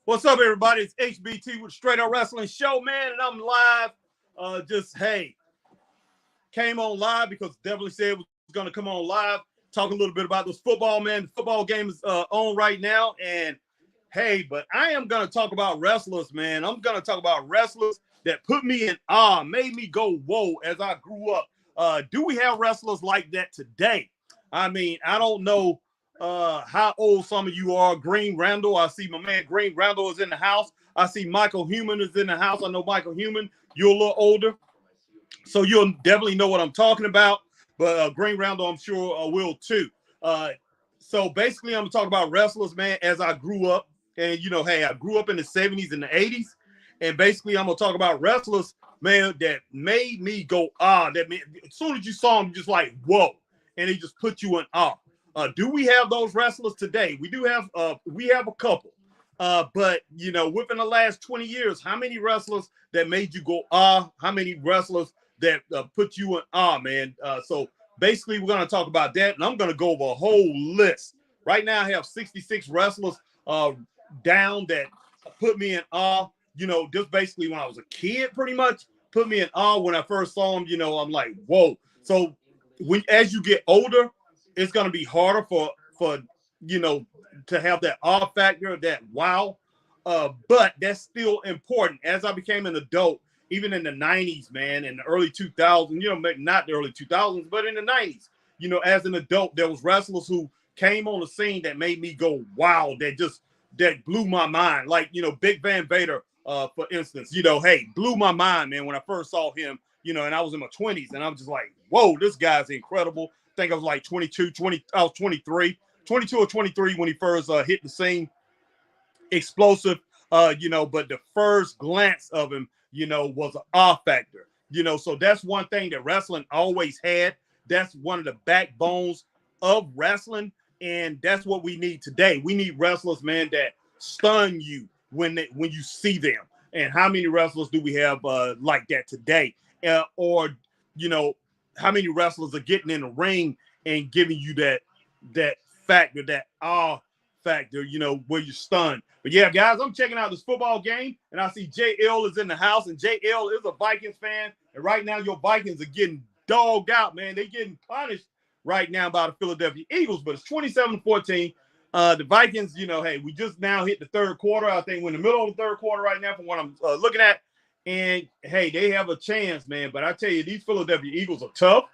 What's up, everybody? It's HBT with Straight Up Wrestling Show, man, and I'm live. Came on live because Definitely said it was going to come on live, talk a little bit about this football, man. The football game is on right now, and but I am going to talk about wrestlers, man. I'm going to talk about wrestlers that put me in awe, made me go whoa as I grew up. Do we have wrestlers like that today? I mean, I don't know how old some of you are. Green Randall, I see my man Green Randall is in the house. I see Michael Human is in the house. I know Michael Human, you're a little older, so you'll definitely know what I'm talking about. But Green Randall, I'm sure, will too. So basically, I'm talking about wrestlers, man, as I grew up. And, I grew up in the 70s and the 80s. And basically, I'm going to talk about wrestlers, man, that made me go, as soon as you saw them, just like, whoa. And it just put you in awe. Do we have those wrestlers today? We do have, we have a couple. But, within the last 20 years, how many wrestlers that made you go, how many wrestlers that put you in awe, man? So basically, we're going to talk about that. And I'm going to go over a whole list. Right now, I have 66 wrestlers down that put me in awe. Just basically when I was a kid, pretty much put me in awe when I first saw them. I'm like, whoa. So as you get older, it's going to be harder for to have that awe factor, that wow. But that's still important. As I became an adult, even in the 90s, man, in the early 2000s, maybe not the early 2000s, but in the 90s, as an adult, there was wrestlers who came on the scene that made me go, wow, that blew my mind. Like, Big Van Vader, for instance, blew my mind, man, when I first saw him, and I was in my 20s, and I was just like, whoa, this guy's incredible. I think I was like 22, I was 22 or 23 when he first hit the scene. Explosive, but the first glance of him, was an awe factor, so that's one thing that wrestling always had. That's one of the backbones of wrestling. And that's what we need today. We need wrestlers, man, that stun you when you see them. And how many wrestlers do we have like that today? Or how many wrestlers are getting in the ring and giving you that factor, that awe factor, where you're stunned. But yeah, guys, I'm checking out this football game, and I see JL is in the house, and JL is a Vikings fan. And right now, your Vikings are getting dogged out, man. They're getting punished right now by the Philadelphia Eagles, but it's 27-14. The Vikings, we just now hit the third quarter. I think we're in the middle of the third quarter right now from what I'm looking at. And, they have a chance, man. But I tell you, these Philadelphia Eagles are tough.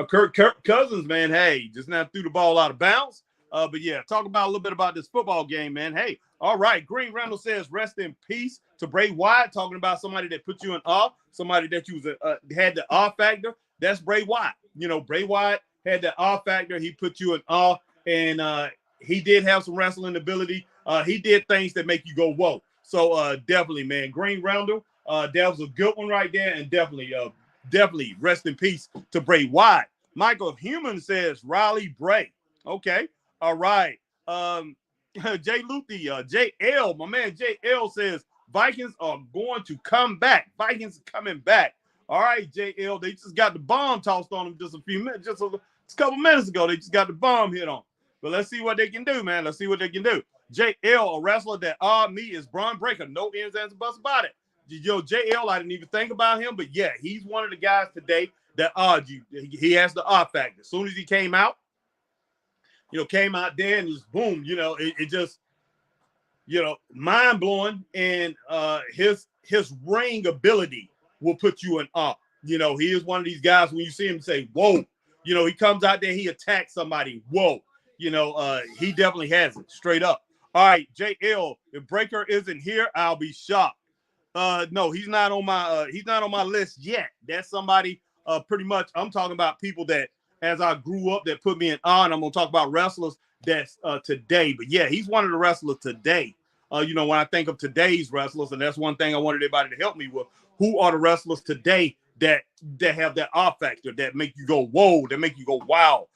Kirk Cousins, man, just now threw the ball out of bounds. But, yeah, talk about a little bit about this football game, man. All right. Green Randall says, rest in peace to Bray Wyatt, talking about somebody that put you in awe, somebody that you had the awe factor. That's Bray Wyatt. Bray Wyatt had the awe factor. He put you in awe, and he did have some wrestling ability. He did things that make you go, whoa. So definitely, man, Green Randall, that was a good one right there, and definitely rest in peace to Bray Wyatt. Michael Human says Riley Bray. Okay, all right. Jay Luthi, JL, my man JL says Vikings are going to come back. Vikings are coming back. All right, JL, they just got the bomb tossed on them just a couple minutes ago. They just got the bomb hit on. But let's see what they can do, man. Let's see what they can do. JL, a wrestler that me is Braun Breaker. No ends, ands, and buts about it. JL, I didn't even think about him, but yeah, he's one of the guys today that you. He has the odd factor. As soon as he came out there and just boom, it just, mind blowing. And his ring ability will put you in awe. He is one of these guys when you see him say, whoa, he comes out there, he attacks somebody. Whoa, he definitely has it straight up. All right, JL, if Breaker isn't here, I'll be shocked. No, he's not on my list yet. That's somebody pretty much. I'm talking about people that as I grew up that put me in awe. And I'm gonna talk about wrestlers that's today. But yeah, he's one of the wrestlers today. When I think of today's wrestlers, and that's one thing I wanted everybody to help me with. Who are the wrestlers today that have that awe factor, that make you go whoa, that make you go wow?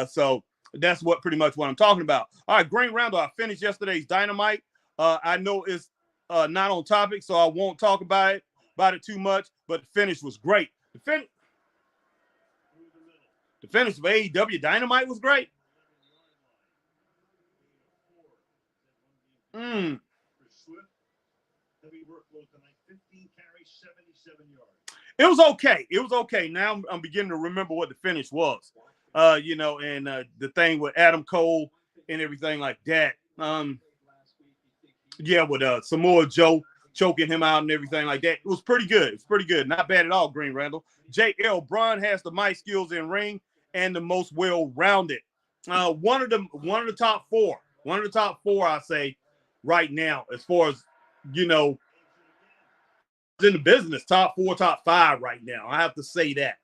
So that's pretty much what I'm talking about. All right, Green Randall, I finished yesterday's Dynamite. I know it's not on topic, so I won't talk about it too much, but the finish was great. The finish of AEW Dynamite was great. It was okay. It was okay. Now I'm beginning to remember what the finish was. And the thing with Adam Cole and everything like that. With Samoa Joe choking him out and everything like that. It was pretty good. It's pretty good. Not bad at all, Green Randall. J.L. Braun has the mic skills in ring and the most well-rounded. One of the top four. One of the top four, I say, right now, as far as, in the business, top four, top five right now. I have to say that,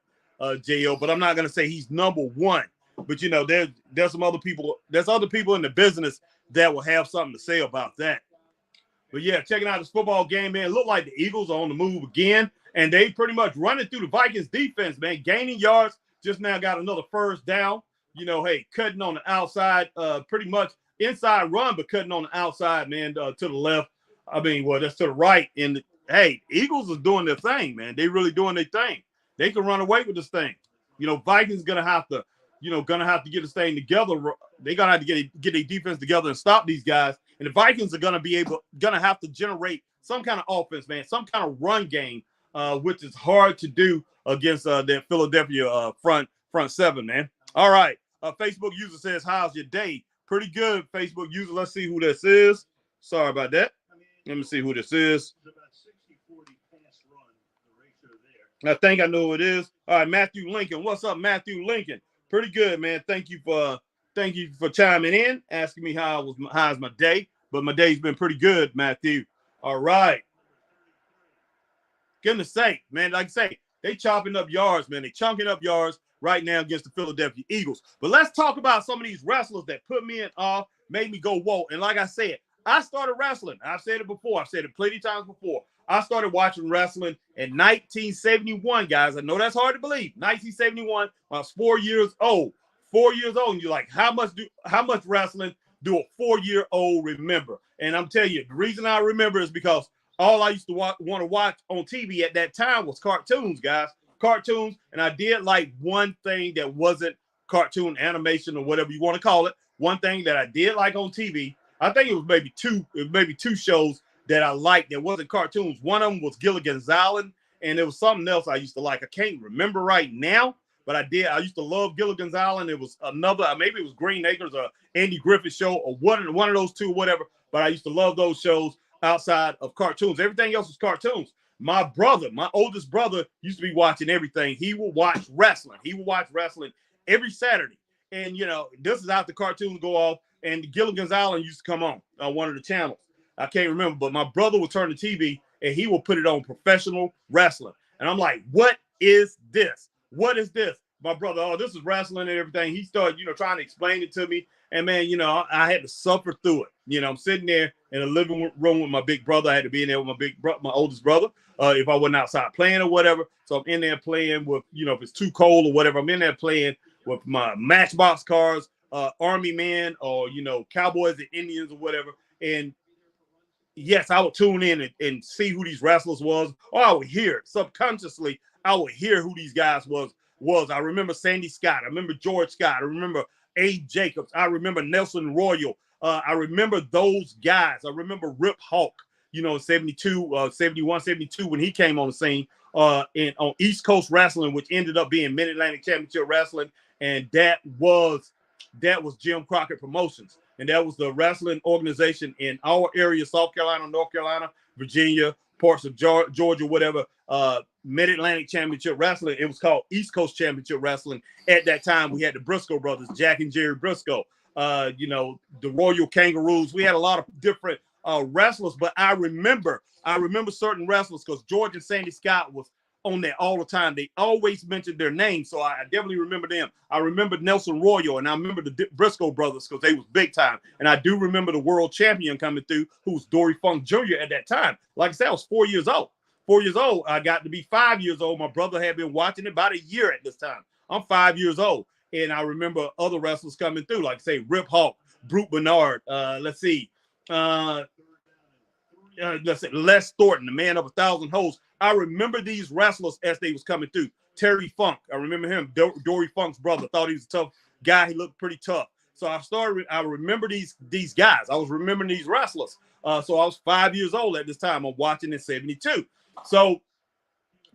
J.L., but I'm not going to say he's number one. But, there's some other people. There's other people in the business that will have something to say about that. But, yeah, checking out this football game, man, it looked like the Eagles are on the move again, and they pretty much running through the Vikings defense, man, gaining yards, just now got another first down. Cutting on the outside, pretty much inside run, but cutting on the outside, man, to the left. That's to the right. And, Eagles is doing their thing, man. They really doing their thing. They can run away with this thing. Vikings going to have to get this thing together. They're going to have to get their defense together and stop these guys. And the Vikings are going to have to generate some kind of offense, man, some kind of run game, which is hard to do against their Philadelphia front seven, man. All right. Facebook user says, how's your day? Pretty good, Facebook user. Let's see who this is. Sorry about that. Let me see who this is. I think I know who it is. All right, Matthew Lincoln. What's up, Matthew Lincoln? Pretty good, man. Thank you for chiming in, asking me how's my day. But my day's been pretty good, Matthew. All right. Goodness sake, man. Like I say, they chopping up yards, man. They chunking up yards right now against the Philadelphia Eagles. But let's talk about some of these wrestlers that put me in awe, made me go, whoa. And like I said, I started wrestling. I've said it before. I've said it plenty of times before. I started watching wrestling in 1971, guys. I know that's hard to believe. 1971, I was 4 years old. 4 years old, and you're like, how much wrestling do a 4-year-old remember? And I'm telling you, the reason I remember is because all I used to want to watch on TV at that time was cartoons, guys. Cartoons, and I did like one thing that wasn't cartoon animation or whatever you want to call it. One thing that I did like on TV, I think it was maybe two shows that I liked that wasn't cartoons. One of them was Gilligan's Island, and there was something else I used to like. I can't remember right now, but I did. I used to love Gilligan's Island. It was another, maybe it was Green Acres or Andy Griffith show or one of those two, whatever. But I used to love those shows outside of cartoons. Everything else was cartoons. My brother, my oldest brother, used to be watching everything. He would watch wrestling. He would watch wrestling every Saturday. And, this is after cartoons go off, and Gilligan's Island used to come on one of the channels. I can't remember, but my brother would turn the TV, and he will put it on professional wrestling. And I'm like, what is this? What is this? My brother, oh, this is wrestling and everything. He started, trying to explain it to me. And, man, I had to suffer through it. I'm sitting there in the living room with my big brother. I had to be in there with my oldest brother if I wasn't outside playing or whatever. So I'm in there playing with, if it's too cold or whatever, I'm in there playing with my Matchbox cars, Army Men or, Cowboys and Indians or whatever. And, yes, I would tune in and see who these wrestlers was. Or I would hear subconsciously. I would hear who these guys was. I remember Sandy Scott. I remember George Scott. I remember Abe Jacobs. I remember Nelson Royal. I remember those guys. I remember Rip Hawk, 72, 71, 72 when he came on the scene on East Coast Wrestling, which ended up being Mid-Atlantic Championship Wrestling. And that was Jim Crockett Promotions. And that was the wrestling organization in our area, South Carolina, North Carolina, Virginia, parts of Georgia, whatever, Mid-Atlantic Championship Wrestling. It was called East Coast Championship Wrestling. At that time, we had the Briscoe brothers, Jack and Jerry Briscoe, the Royal Kangaroos. We had a lot of different wrestlers, but I remember certain wrestlers because George and Sandy Scott was on there all the time. They always mentioned their names, so I definitely remember them. I remember Nelson Royal, and I remember the Briscoe brothers because they was big time. And I do remember the world champion coming through, who was Dory Funk Jr. at that time. Like I said, I was 4 years old. 4 years old. I got to be 5 years old. My brother had been watching it about a year at this time. I'm 5 years old, and I remember other wrestlers coming through, like say Rip Hawk, Brute Bernard. Let's see, Les Thornton, the man of 1,000 hosts. I remember these wrestlers as they was coming through. Terry Funk, I remember him. Dory Funk's brother. Thought he was a tough guy. He looked pretty tough. So I remember these guys. I was remembering these wrestlers. So I was 5 years old at this time. I'm watching in 72. So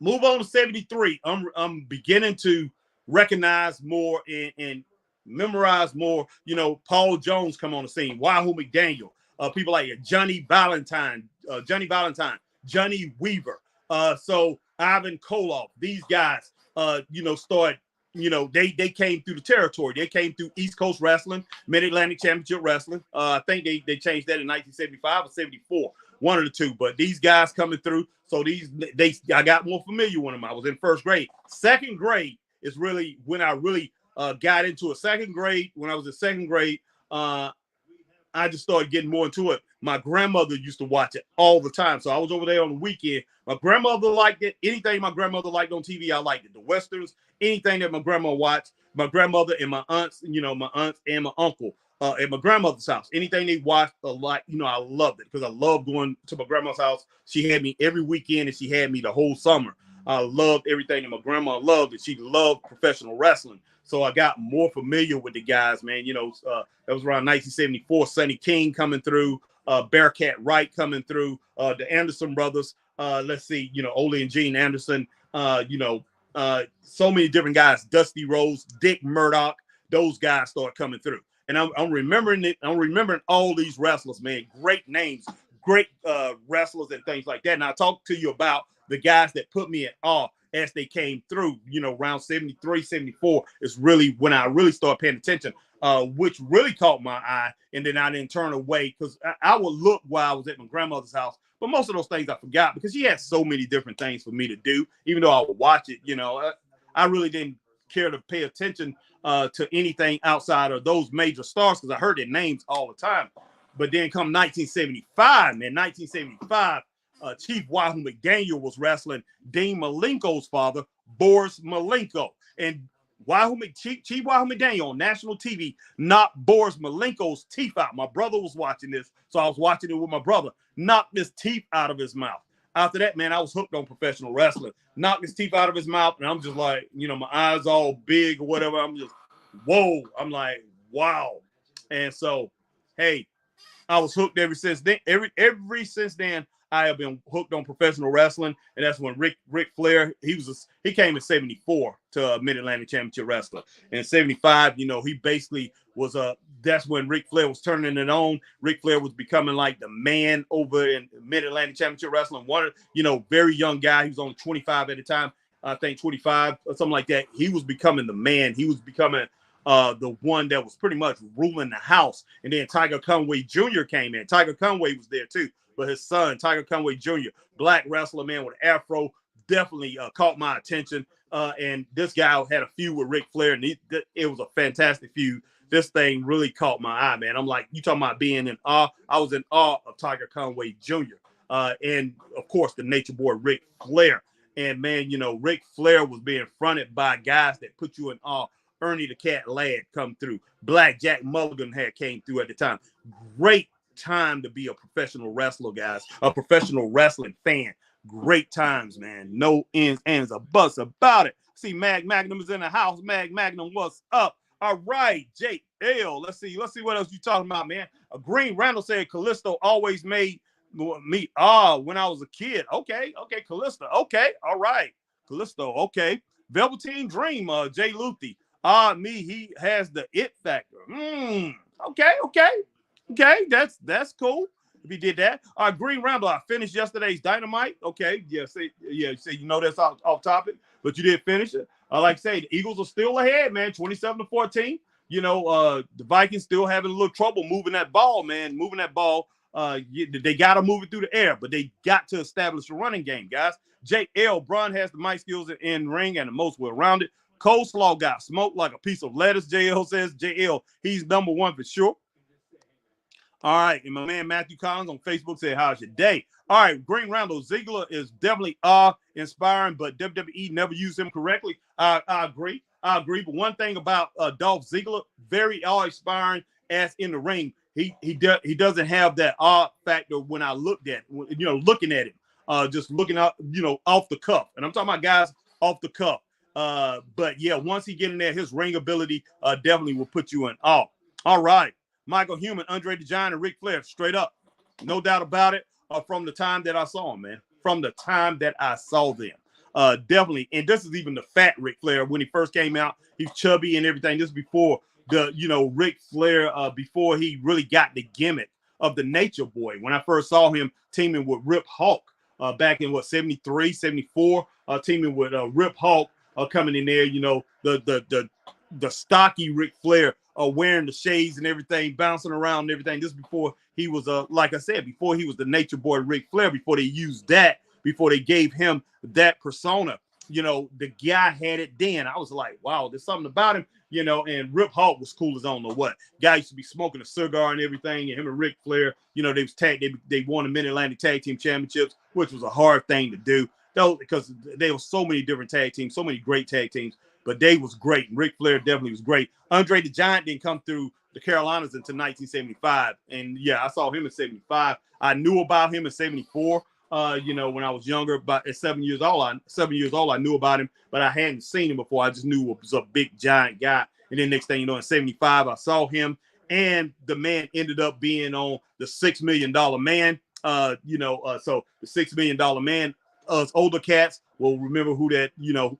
move on to 73. I'm beginning to recognize more and memorize more. Paul Jones come on the scene. Wahoo McDaniel. People like Johnny Valentine, Johnny Weaver. So Ivan Koloff. These guys, start. They came through the territory. They came through East Coast Wrestling, Mid-Atlantic Championship Wrestling. I think they changed that in 1975 or 74, one of the two. But these guys coming through. So I got more familiar with them. I was in first grade. Second grade is really when I really got into it. Second grade, when I was in second grade, I just started getting more into it. My grandmother used to watch it all the time. So I was over there on the weekend. My grandmother liked it. Anything my grandmother liked on TV, I liked it. The Westerns, anything that my grandma watched, my grandmother and my aunts, my aunts and my uncle at my grandmother's house. Anything they watched a lot, I loved it because I loved going to my grandma's house. She had me every weekend and she had me the whole summer. I loved everything that my grandma loved, and she loved professional wrestling. So I got more familiar with the guys, man. That was around 1974. Sonny King coming through, Bearcat Wright coming through, the Anderson brothers. Let's see, Ole and Gene Anderson. So many different guys. Dusty Rhodes, Dick Murdoch. Those guys start coming through, and I'm remembering it. I'm remembering all these wrestlers, man. Great names, great wrestlers, and things like that. And I talked to you about the guys that put me in awe as they came through, around 73, 74 is really when I really started paying attention, which really caught my eye. And then I didn't turn away because I would look while I was at my grandmother's house. But most of those things I forgot because she had so many different things for me to do. Even though I would watch it, I really didn't care to pay attention to anything outside of those major stars because I heard their names all the time. But then come 1975, man, 1975, Chief Wahoo McDaniel was wrestling Dean Malenko's father, Boris Malenko. And Chief Wahoo McDaniel on national TV knocked Boris Malenko's teeth out. My brother was watching this, so I was watching it with my brother. Knocked his teeth out of his mouth. After that, man, I was hooked on professional wrestling. Knocked his teeth out of his mouth, and I'm just like, my eyes all big or whatever. I'm just, whoa. I'm like, wow. And so, hey, I was hooked ever since then. Every since then, I have been hooked on professional wrestling, and that's when Ric Flair, he came in 74 to Mid-Atlantic Championship Wrestler. In 75, he basically was that's when Ric Flair was turning it on. Ric Flair was becoming like the man over in Mid-Atlantic Championship Wrestling. One, very young guy. He was only 25 at the time. I think 25 or something like that. He was becoming the man. He was becoming the one that was pretty much ruling the house. And then Tiger Conway Jr. came in. Tiger Conway was there too. But his son, Tiger Conway Jr., black wrestler, man, with an afro, definitely caught my attention. And this guy had a feud with Ric Flair, and it was a fantastic feud. This thing really caught my eye, man. I'm like, you talking about being in awe? I was in awe of Tiger Conway Jr. And, of course, the Nature Boy Ric Flair. And, man, Ric Flair was being fronted by guys that put you in awe. Ernie the Cat Ladd come through. Black Jack Mulligan came through at the time. Great time to be a professional wrestler, guys. A professional wrestling fan. Great times, man. No ends, ands, or buts about it. See, Mag Magnum is in the house. Mag Magnum, what's up? All right, Jake L. Let's see what else you talking about, man. Green Randall said Callisto always made me when I was a kid. Okay, Callisto. Okay, all right, Callisto. Okay, Velveteen Dream. Jay Luthi. He has the it factor. Okay, that's cool. If he did that. Green Rambler, I finished yesterday's Dynamite. Okay, say that's off topic, but you did finish it. Like I say, the Eagles are still ahead, man, 27-14. The Vikings still having a little trouble moving that ball, man. They got to move it through the air, but they got to establish a running game, guys. Jake L. Braun has the mic skills in ring and the most well-rounded. Coleslaw got smoked like a piece of lettuce, JL says. JL, he's number one for sure. All right, and my man Matthew Collins on Facebook said, how's your day? All right, Green Randall, Ziggler is definitely awe-inspiring, but WWE never used him correctly. I agree. But one thing about Dolph Ziggler, very awe-inspiring as in the ring. He doesn't have that awe factor when I looking at him, just looking out, off the cuff. And I'm talking about guys off the cuff. But yeah, once he get in there, his ring ability definitely will put you in awe. All right. Michael Human, Andre the Giant, and Ric Flair, straight up. No doubt about it. From the time that I saw them, man. From the time that I saw them. Definitely. And this is even the fat Ric Flair. When he first came out, he's chubby and everything. This is before the, Ric Flair, before he really got the gimmick of the Nature Boy. When I first saw him teaming with Rip Hulk back in, 73, 74, teaming with Rip Hulk coming in there, the stocky Ric Flair wearing the shades and everything, bouncing around and everything. This before he was, like I said, before he was the Nature Boy Ric Flair, before they used that, before they gave him that persona. The guy had it then. I was like, wow, there's something about him, and Rip Hulk was cool as I don't know what. Guy used to be smoking a cigar and everything, and him and Ric Flair, they won the Mid-Atlantic Tag Team Championships, which was a hard thing to do, though, because there were so many different tag teams, so many great tag teams. But they was great. And Ric Flair definitely was great. Andre the Giant didn't come through the Carolinas until 1975. And yeah, I saw him in 75. I knew about him in 74. When I was younger, but at 7 years old, I knew about him, but I hadn't seen him before. I just knew he was a big giant guy. And then next thing you know, in 75, I saw him, and the man ended up being on the $6 Million Man. So the $6 Million Man, us older cats will remember who that,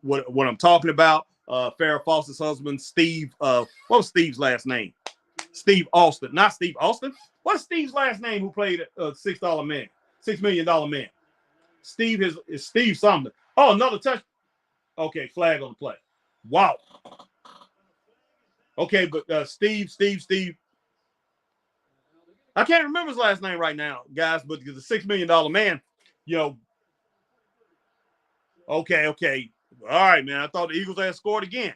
what I'm talking about. Farrah Fawcett's husband, Steve. What was Steve's last name? Steve Austin. Not Steve Austin. What's Steve's last name who played $6 Man? $6 Million Man. Steve is Steve something. Oh, another touch. Okay, flag on the play. Wow. Okay, but Steve. I can't remember his last name right now, guys, but the $6 Million Man, Okay. All right, man. I thought the Eagles had scored again.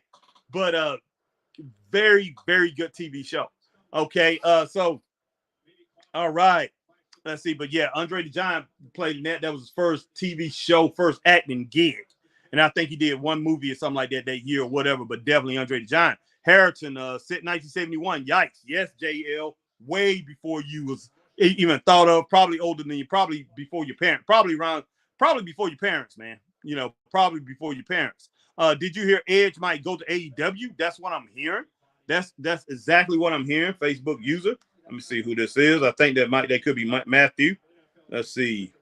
But very, very good TV show. Okay. So all right. Let's see. But yeah, Andre the Giant played in that. That was his first TV show, first acting gig. And I think he did one movie or something like that year or whatever, but definitely Andre the Giant. Harrington, 1971. Yikes. Yes, JL. Way before you was even thought of, probably older than you, probably before your parents, probably before your parents, man. Probably before your parents. Did you hear Edge might go to AEW? That's what I'm hearing. That's exactly what I'm hearing. Facebook user. Let me see who this is. I think that could be Matthew. Let's see.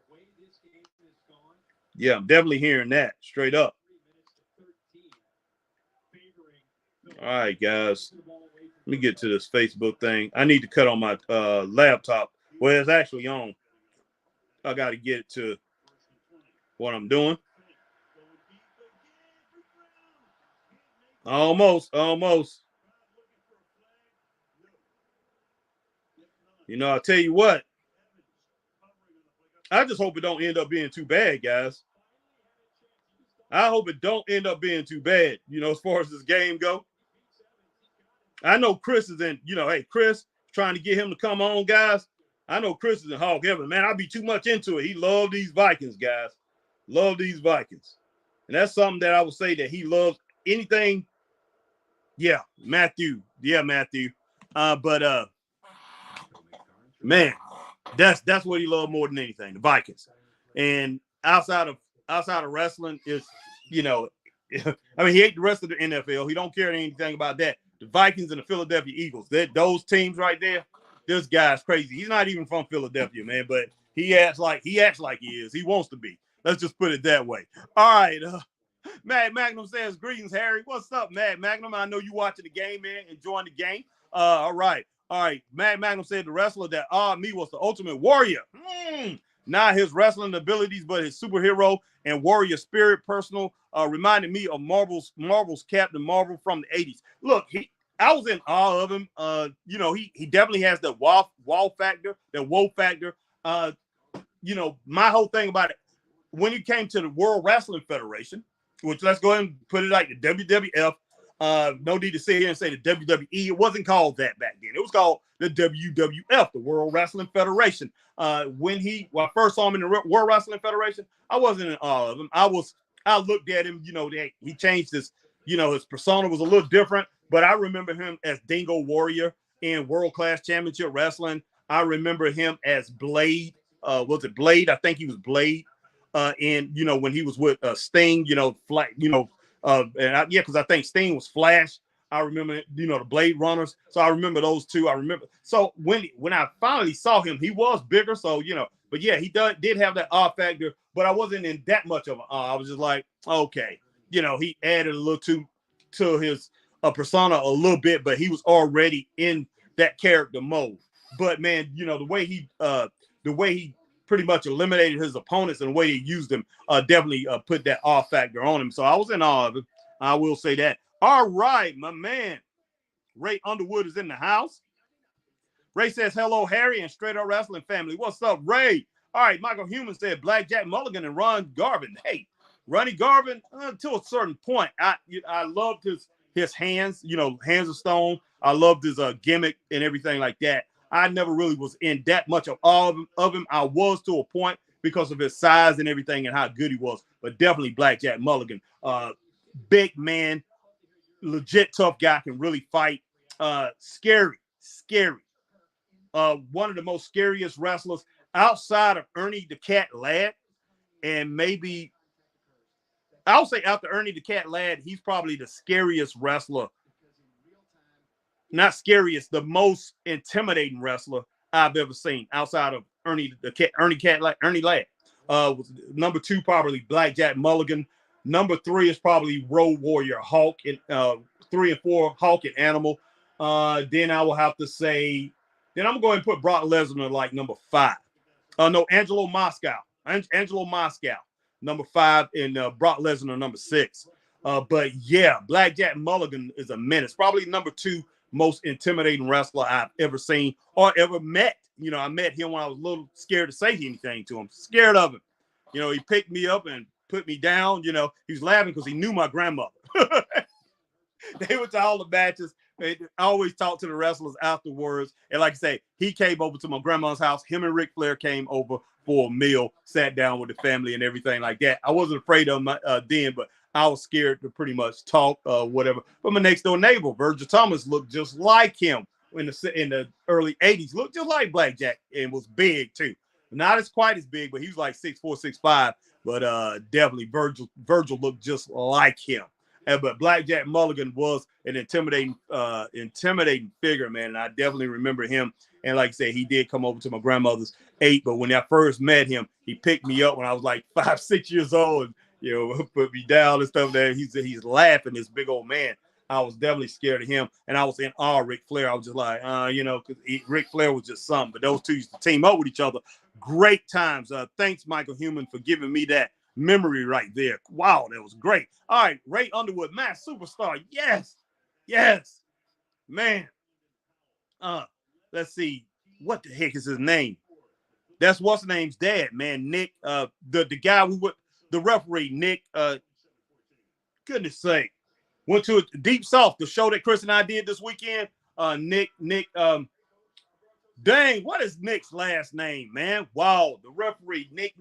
Yeah, I'm definitely hearing that straight up. All right, guys. Let me get to this Facebook thing. I need to cut on my laptop. Well, it's actually on. I got to get it to what I'm doing. Almost. I'll tell you what. I just hope it don't end up being too bad, guys. I hope it don't end up being too bad, as far as this game go. I know Chris is in, hey, Chris, trying to get him to come on, guys. I know Chris is in hog heaven. Man, I'll be too much into it. He loved these Vikings, guys. Love these Vikings. And that's something that I would say that he loves anything. Yeah, Matthew. Man, that's what he loved more than anything, the Vikings. And outside of wrestling is, he hate the rest of the NFL. He don't care anything about that. The Vikings and the Philadelphia Eagles, those teams right there, this guy's crazy. He's not even from Philadelphia, man, but he acts like he is. He wants to be. Let's just put it that way. All right. Mad Magnum says, greetings, Harry. What's up, Mad Magnum? I know you watching the game, man, enjoying the game. All right. Mad Magnum said the wrestler that awed me was the Ultimate Warrior. Not his wrestling abilities, but his superhero and warrior spirit. Reminded me of Marvel's Captain Marvel from the 80s. Look, I was in awe of him. He definitely has the wow factor, the whoa factor. My whole thing about it, when he came to the World Wrestling Federation, which let's go ahead and put it like the WWF. No need to sit here and say the WWE. It wasn't called that back then. It was called the WWF, the World Wrestling Federation. When I first saw him in the World Wrestling Federation, I wasn't in awe of him. I looked at him, he changed his, his persona was a little different, but I remember him as Dingo Warrior in World Class Championship Wrestling. I remember him as Blade. Was it Blade? I think he was Blade. And when he was with Sting, because I think Sting was Flash. I remember, the Blade Runners. So I remember those two. I remember. So when I finally saw him, he was bigger. So, but yeah, he did have that odd factor, but I wasn't in that much of an I was just like, okay, he added a little to his persona a little bit, but he was already in that character mode. But man, the way he pretty much eliminated his opponents and the way he used them definitely put that awe factor on him. So I was in awe of him. I will say that. All right, my man. Ray Underwood is in the house. Ray says, hello, Harry and Straight Up Wrestling family. What's up, Ray? All right, Michael Human said Blackjack Mulligan and Ron Garvin. Hey, Ronnie Garvin, to a certain point, I loved his hands, hands of stone. I loved his gimmick and everything like that. I never really was in that much of all of him. I was to a point because of his size and everything and how good he was, but definitely Blackjack Mulligan. Big man, legit tough guy, can really fight. Scary. One of the most scariest wrestlers outside of Ernie the Cat Ladd, and maybe I'll say after Ernie the Cat Ladd, he's probably the scariest wrestler. Not scariest, the most intimidating wrestler I've ever seen outside of Ernie Ladd. Number 2 probably Blackjack Mulligan. Number 3 is probably Road Warrior Hawk, and 3 and 4 Hawk and Animal. Then I will have to say, then I'm going to put Brock Lesnar like number 5. No, Angelo Moscow, number 5, and Brock Lesnar number 6. But yeah, Blackjack Mulligan is a menace. Probably number 2 most intimidating wrestler I've ever seen or ever met. I met him when I was a little scared to say anything to him, scared of him. He picked me up and put me down. He was laughing because he knew my grandmother. They went to all the matches. I always talked to the wrestlers afterwards. And like I say, he came over to my grandma's house. Him and Ric Flair came over for a meal, sat down with the family and everything like that. I wasn't afraid of him then, but I was scared to pretty much talk, whatever. But my next door neighbor, Virgil Thomas, looked just like him in the early 80s. Looked just like Blackjack and was big too. Not as quite as big, but he was like 6'4", 6'5". But definitely Virgil looked just like him. But Blackjack Mulligan was an intimidating figure, man. And I definitely remember him. And like I said, he did come over to my grandmother's 8. But when I first met him, he picked me up when I was like 5, 6 years old. And, put me down and stuff there. He's laughing, this big old man. I was definitely scared of him. And I was in awe of Ric Flair. I was just like, because Ric Flair was just something. But those two used to team up with each other. Great times. Thanks, Michael Human, for giving me that memory right there. Wow, that was great. All right, Ray Underwood, Mass Superstar. Yes, man. Let's see, what the heck is his name? That's what's his name's dad, man. Nick, the guy who would the referee, Nick. Goodness sake, went to Deep South, the show that Chris and I did this weekend. Nick. Dang, what is Nick's last name, man? Wow, the referee, Nick.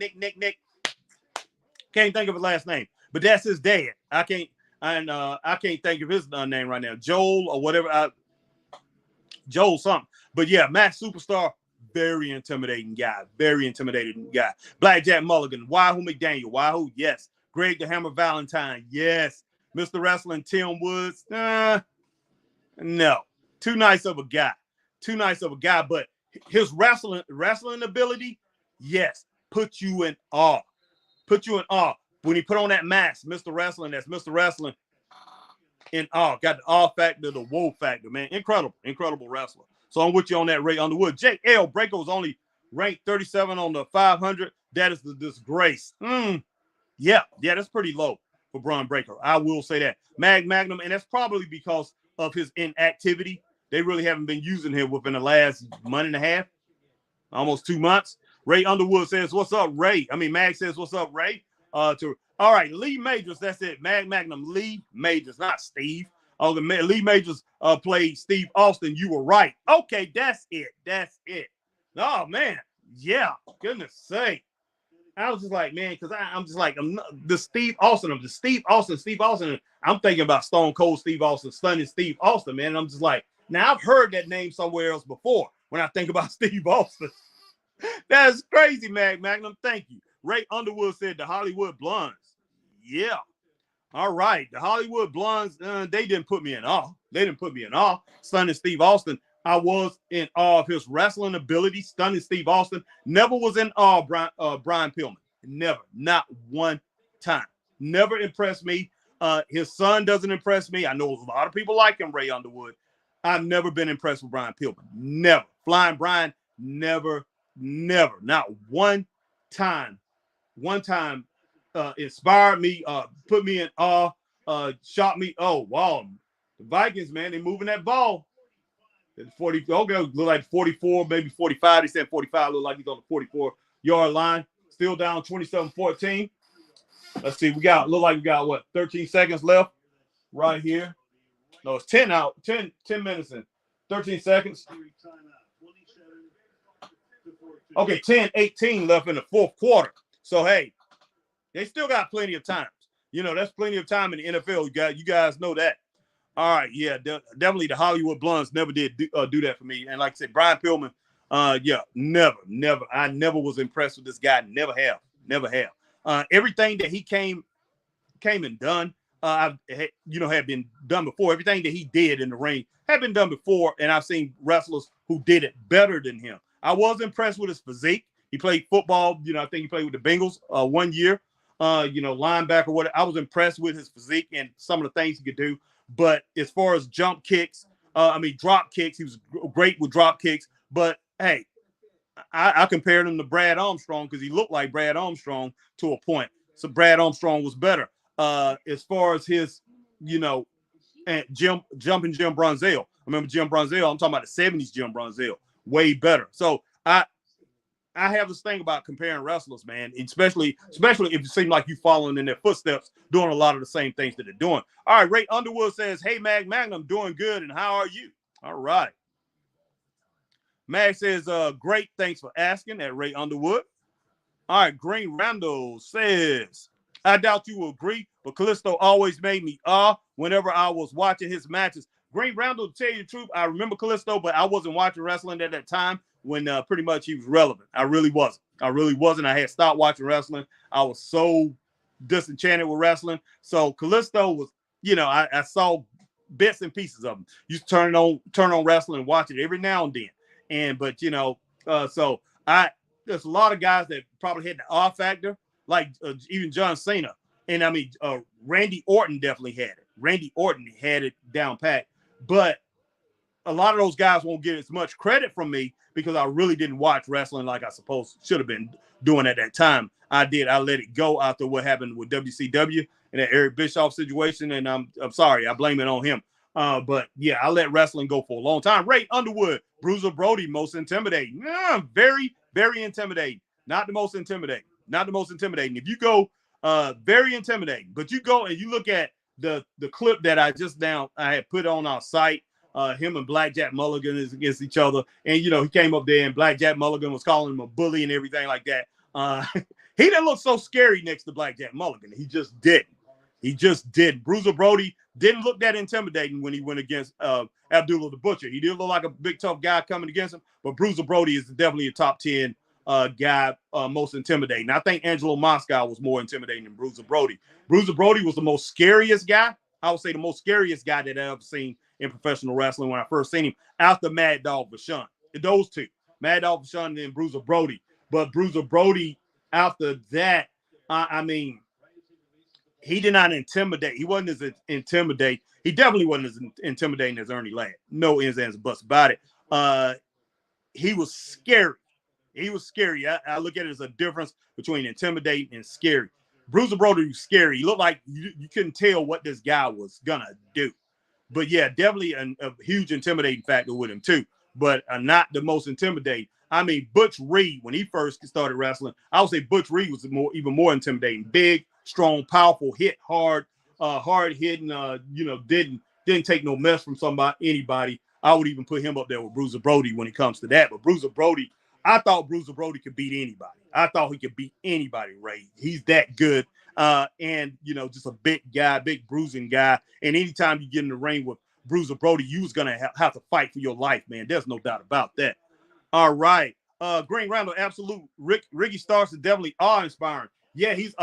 Can't think of his last name, but that's his dad. I can't think of his name right now. Joel or whatever. Joel something. But yeah, Max Superstar, very intimidating guy. Blackjack Mulligan, Wahoo McDaniel, Wahoo, yes. Greg the Hammer Valentine, yes. Mr. Wrestling Tim Woods, no. Too nice of a guy. But his wrestling ability, yes, put you in awe. When he put on that mask, Mr. Wrestling, that's Mr. Wrestling in awe. Got the awe factor, the whoa factor, man. Incredible wrestler. So I'm with you on that, Ray Underwood. J.L. Breaker was only ranked 37 on the 500. That is the disgrace. Yeah, that's pretty low for Braun Breaker. I will say that. Magnum, and that's probably because of his inactivity. They really haven't been using him within the last month and a half, almost 2 months. Ray Underwood says, what's up, Ray? Mag says, what's up, Ray? All right, Lee Majors, that's it. Magnum, Lee Majors, not Steve. Lee Majors played Steve Austin. You were right. Okay, that's it. Oh, man. Yeah, goodness sake. I was just like, man, because I'm just like, I'm Steve Austin. I'm thinking about Stone Cold Steve Austin, Stunning Steve Austin, man. And I'm just like, now I've heard that name somewhere else before when I think about Steve Austin. That's crazy, Magnum. Thank you. Ray Underwood said the Hollywood Blondes. Yeah. All right, the Hollywood Blondes, they didn't put me in awe. They didn't put me in awe. Stunning Steve Austin, I was in awe of his wrestling ability. Stunning Steve Austin, never was in awe of Brian Pillman. Never, not one time. Never impressed me. His son doesn't impress me. I know a lot of people like him, Ray Underwood. I've never been impressed with Brian Pillman. Never. Flying Brian, never, never. Not one time. One time inspired me, put me in awe, shot me. Oh, wow. The Vikings, man, they moving that ball. 40, okay, look like 44, maybe 45. They said 45, look like he's on the 44-yard line. Still down 27-14. Let's see, look like we got what, 13 seconds left right here. No, it's 10 minutes and 13 seconds. Okay, 10-18 left in the fourth quarter. So, hey, they still got plenty of time. That's plenty of time in the NFL. You guys know that. All right, yeah, definitely the Hollywood Blondes never did do that for me. And like I said, Brian Pillman, never. I never was impressed with this guy. Never have. Everything that he came and done, had been done before. Everything that he did in the ring had been done before, and I've seen wrestlers who did it better than him. I was impressed with his physique. He played football. I think he played with the Bengals 1 year. Linebacker. What I was impressed with his physique and some of the things he could do. But as far as drop kicks, he was great with drop kicks. But hey, I compared him to Brad Armstrong because he looked like Brad Armstrong to a point. So Brad Armstrong was better. As far as his, and jumping Jim Brunzell. I remember Jim Brunzell. I'm talking about the 70s Jim Brunzell. Way better. So I have this thing about comparing wrestlers, man, especially if you seem like you following in their footsteps, doing a lot of the same things that they're doing. All right, Ray Underwood says, hey, Magnum, doing good, and how are you? All right. Mag says, great, thanks for asking, at Ray Underwood. All right, Green Randall says, I doubt you will agree, but Kalisto always made me whenever I was watching his matches. Green Randall, to tell you the truth, I remember Kalisto, but I wasn't watching wrestling at that time when pretty much he was relevant. I really wasn't. I had stopped watching wrestling. I was so disenchanted with wrestling. So Kalisto was, I saw bits and pieces of him. Used to turn on wrestling and watch it every now and then. So there's a lot of guys that probably had the awe factor, like even John Cena. And Randy Orton definitely had it. Randy Orton had it down pat. But a lot of those guys won't get as much credit from me because I really didn't watch wrestling like I should have been doing at that time. I did. I let it go after what happened with WCW and that Eric Bischoff situation. And I'm sorry. I blame it on him. But yeah, I let wrestling go for a long time. Ray Underwood, Bruiser Brody, most intimidating. Very, very intimidating. Not the most intimidating. If you go, very intimidating. But you go and you look at the clip that I had put on our site. Him and Blackjack Mulligan is against each other. And, he came up there and Blackjack Mulligan was calling him a bully and everything like that. He didn't look so scary next to Blackjack Mulligan. He just didn't. Bruiser Brody didn't look that intimidating when he went against Abdullah the Butcher. He did look like a big, tough guy coming against him, but Bruiser Brody is definitely a top 10 guy, most intimidating. I think Angelo Moscow was more intimidating than Bruiser Brody. Bruiser Brody was the most scariest guy. I would say the most scariest guy that I've ever seen in professional wrestling when I first seen him after Mad Dog Vachon. Those two, Mad Dog Vachon and then Bruiser Brody. But Bruiser Brody, after that, he did not intimidate. He wasn't as intimidating. He definitely wasn't as intimidating as Ernie Ladd. No ins, ands, buts about it. He was scary. I look at it as a difference between intimidating and scary. Bruiser Brody was scary. He looked like you couldn't tell what this guy was gonna do. But yeah, definitely a huge intimidating factor with him too. But not the most intimidating. Butch Reed, when he first started wrestling, I would say Butch Reed was even more intimidating. Big, strong, powerful, hit hard, hard hitting. Didn't take no mess from anybody. I would even put him up there with Bruiser Brody when it comes to that. But Bruiser Brody, I thought Bruiser Brody could beat anybody. I thought he could beat anybody, Ray. He's that good. And just a big guy, big bruising guy. And anytime you get in the ring with Bruiser Brody, you was gonna have to fight for your life, man. There's no doubt about that. All right. Green Randall, absolute Ricky Starks is definitely awe-inspiring. Yeah, he's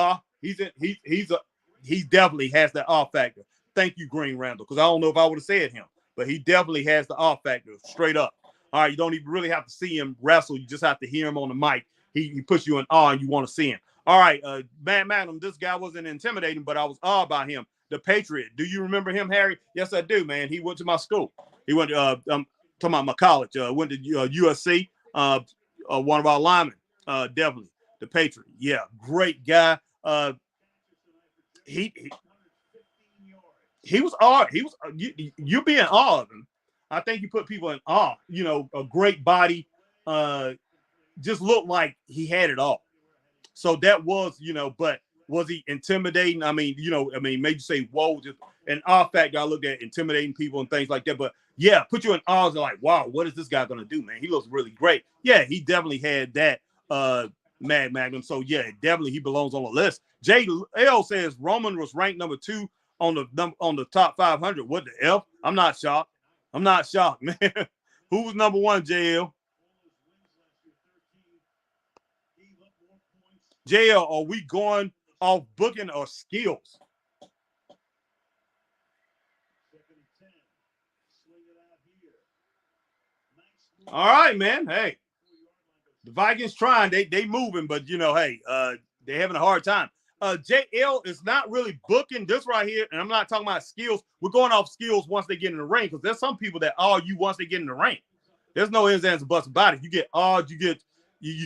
he definitely has that off factor. Thank you, Green Randall, because I don't know if I would have said him, but he definitely has the off factor straight up. All right, you don't even really have to see him wrestle. You just have to hear him on the mic. He puts you in awe and you want to see him. All right, Matt Magnum, this guy wasn't intimidating, but I was awed by him. The Patriot. Do you remember him, Harry? Yes, I do, man. He went to my school. He went to, I'm talking about my college. Went to USC. One of our linemen, definitely. The Patriot. Yeah, great guy. He was awe. He was you be in awe of him. I think you put people in awe. You know, a great body. Just looked like he had it all. So that was, you know, but was he intimidating? I mean, made you say, whoa, just an awe factor. I looked at intimidating people and things like that. But yeah, put you in awe. Like, wow, what is this guy going to do, man? He looks really great. Yeah, he definitely had that Mad Magnum. So yeah, definitely he belongs on the list. JL says Roman was ranked number 2 on the top 500. What the F? I'm not shocked. I'm not shocked, man. Who was number 1, JL? JL, are we going off booking or skills? All right, man. Hey, the Vikings trying. They moving, but hey, they're having a hard time. JL is not really booking this right here, and I'm not talking about skills. We're going off skills once they get in the ring, because there's some people that all you once they get in the ring. There's no ins, ands, and buts about it. You get awed, you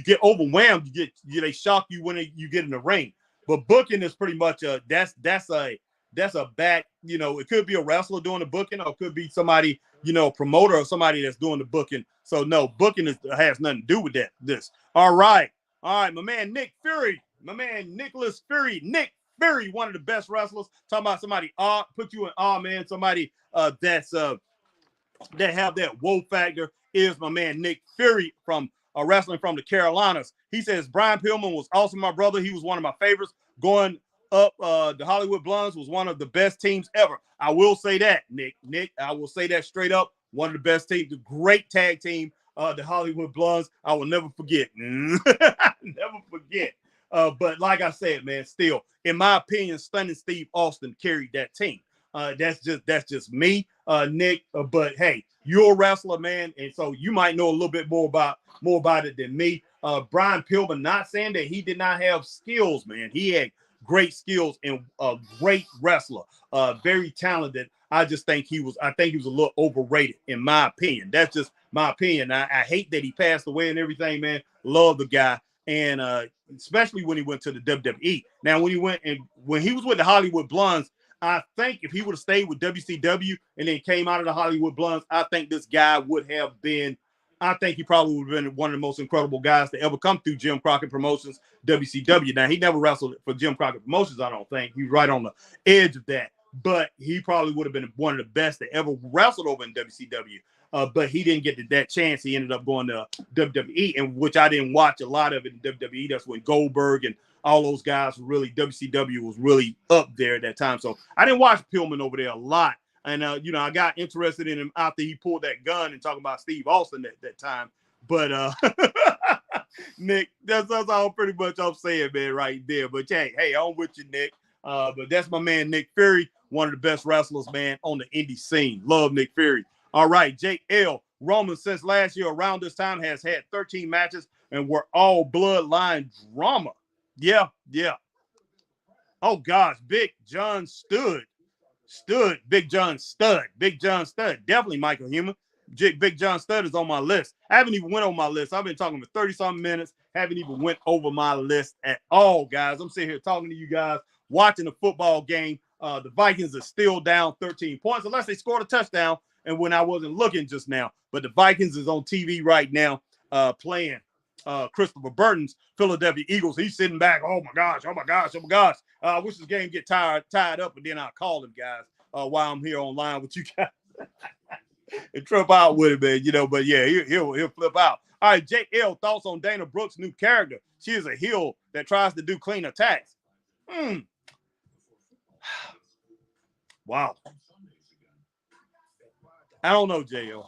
get overwhelmed, they shock you when you get in the ring. But booking is pretty much that's a back. It could be a wrestler doing the booking, or it could be somebody, promoter or somebody that's doing the booking. So no, booking has nothing to do with that. All right, my man Nick Fury. My man Nicholas Fury. Nick Fury, one of the best wrestlers. Talking about somebody put you in awe, man. Somebody that have that whoa factor is my man Nick Fury from wrestling from the Carolinas. He says Brian Pillman was awesome, my brother. He was one of my favorites. Going up, the Hollywood Blondes was one of the best teams ever. I will say that, Nick. I will say that straight up. One of the best teams. The great tag team, the Hollywood Blondes. I will never forget. Never forget. But like I said, man, still, in my opinion, Stunning Steve Austin carried that team. That's just me, Nick. But hey, you're a wrestler, man, and so you might know a little bit more about it than me. Brian Pillman, not saying that he did not have skills, man. He had great skills and a great wrestler, very talented. I think he was a little overrated, in my opinion. That's just my opinion. I hate that he passed away and everything, man. Love the guy. And especially when he went to the WWE. Now, when he was with the Hollywood Blondes, I think if he would have stayed with WCW and then came out of the Hollywood Blondes, I think this guy would have been. I think he probably would have been one of the most incredible guys to ever come through Jim Crockett Promotions, WCW. Now, he never wrestled for Jim Crockett Promotions, I don't think. He's right on the edge of that. But he probably would have been one of the best that ever wrestled over in WCW. But he didn't get that chance. He ended up going to WWE, and which I didn't watch a lot of it in WWE. That's when Goldberg and all those guys were really, WCW was really up there at that time. So I didn't watch Pillman over there a lot. And, I got interested in him after he pulled that gun and talking about Steve Austin at that time. But, Nick, that's all pretty much I'm saying, man, right there. But, hey, I'm with you, Nick. But that's my man, Nick Fury, one of the best wrestlers, man, on the indie scene. Love Nick Fury. All right, Jake L. Roman, since last year around this time, has had 13 matches and were all bloodline drama. Yeah. Oh, gosh, Big John Stud. Big John Stud. Definitely Michael Human. Big John Stud is on my list. I haven't even went on my list. I've been talking for 30-something minutes. Haven't even went over my list at all, guys. I'm sitting here talking to you guys, watching the football game. The Vikings are still down 13 points, unless they scored a touchdown. And when I wasn't looking just now, but the Vikings is on TV right now, playing Christopher Burton's Philadelphia Eagles. He's sitting back. Oh my gosh. I wish this game get tied up, and then I'll call him, guys, while I'm here online with you guys and trip out with it, man. But yeah, he'll flip out. All right, JL, thoughts on Dana Brooks' new character? She is a heel that tries to do clean attacks. Wow. I don't know, JL.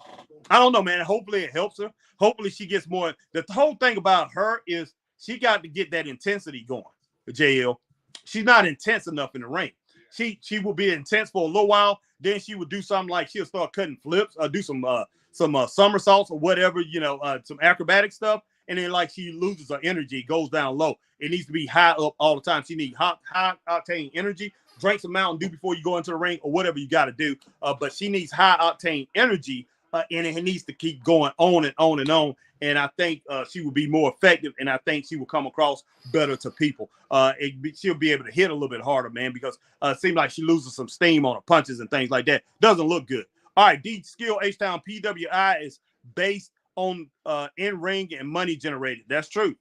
I don't know, man. Hopefully it helps her. Hopefully she gets more. The whole thing about her is she got to get that intensity going, JL. she's not intense enough in the ring. She will be intense for a little while. Then she would do something like she'll start cutting flips, do some somersaults or whatever, some acrobatic stuff. And then like she loses her energy, goes down low. It needs to be high up all the time. She needs high octane energy. Drink some Mountain Dew before you go into the ring or whatever you got to do. But she needs high octane energy, and it needs to keep going on and on and on. And I think she will be more effective, and I think she will come across better to people. She'll be able to hit a little bit harder, man, because it seems like she loses some steam on her punches and things like that. Doesn't look good. All right, D Skill H-Town PWI is based on in-ring and money generated. That's true.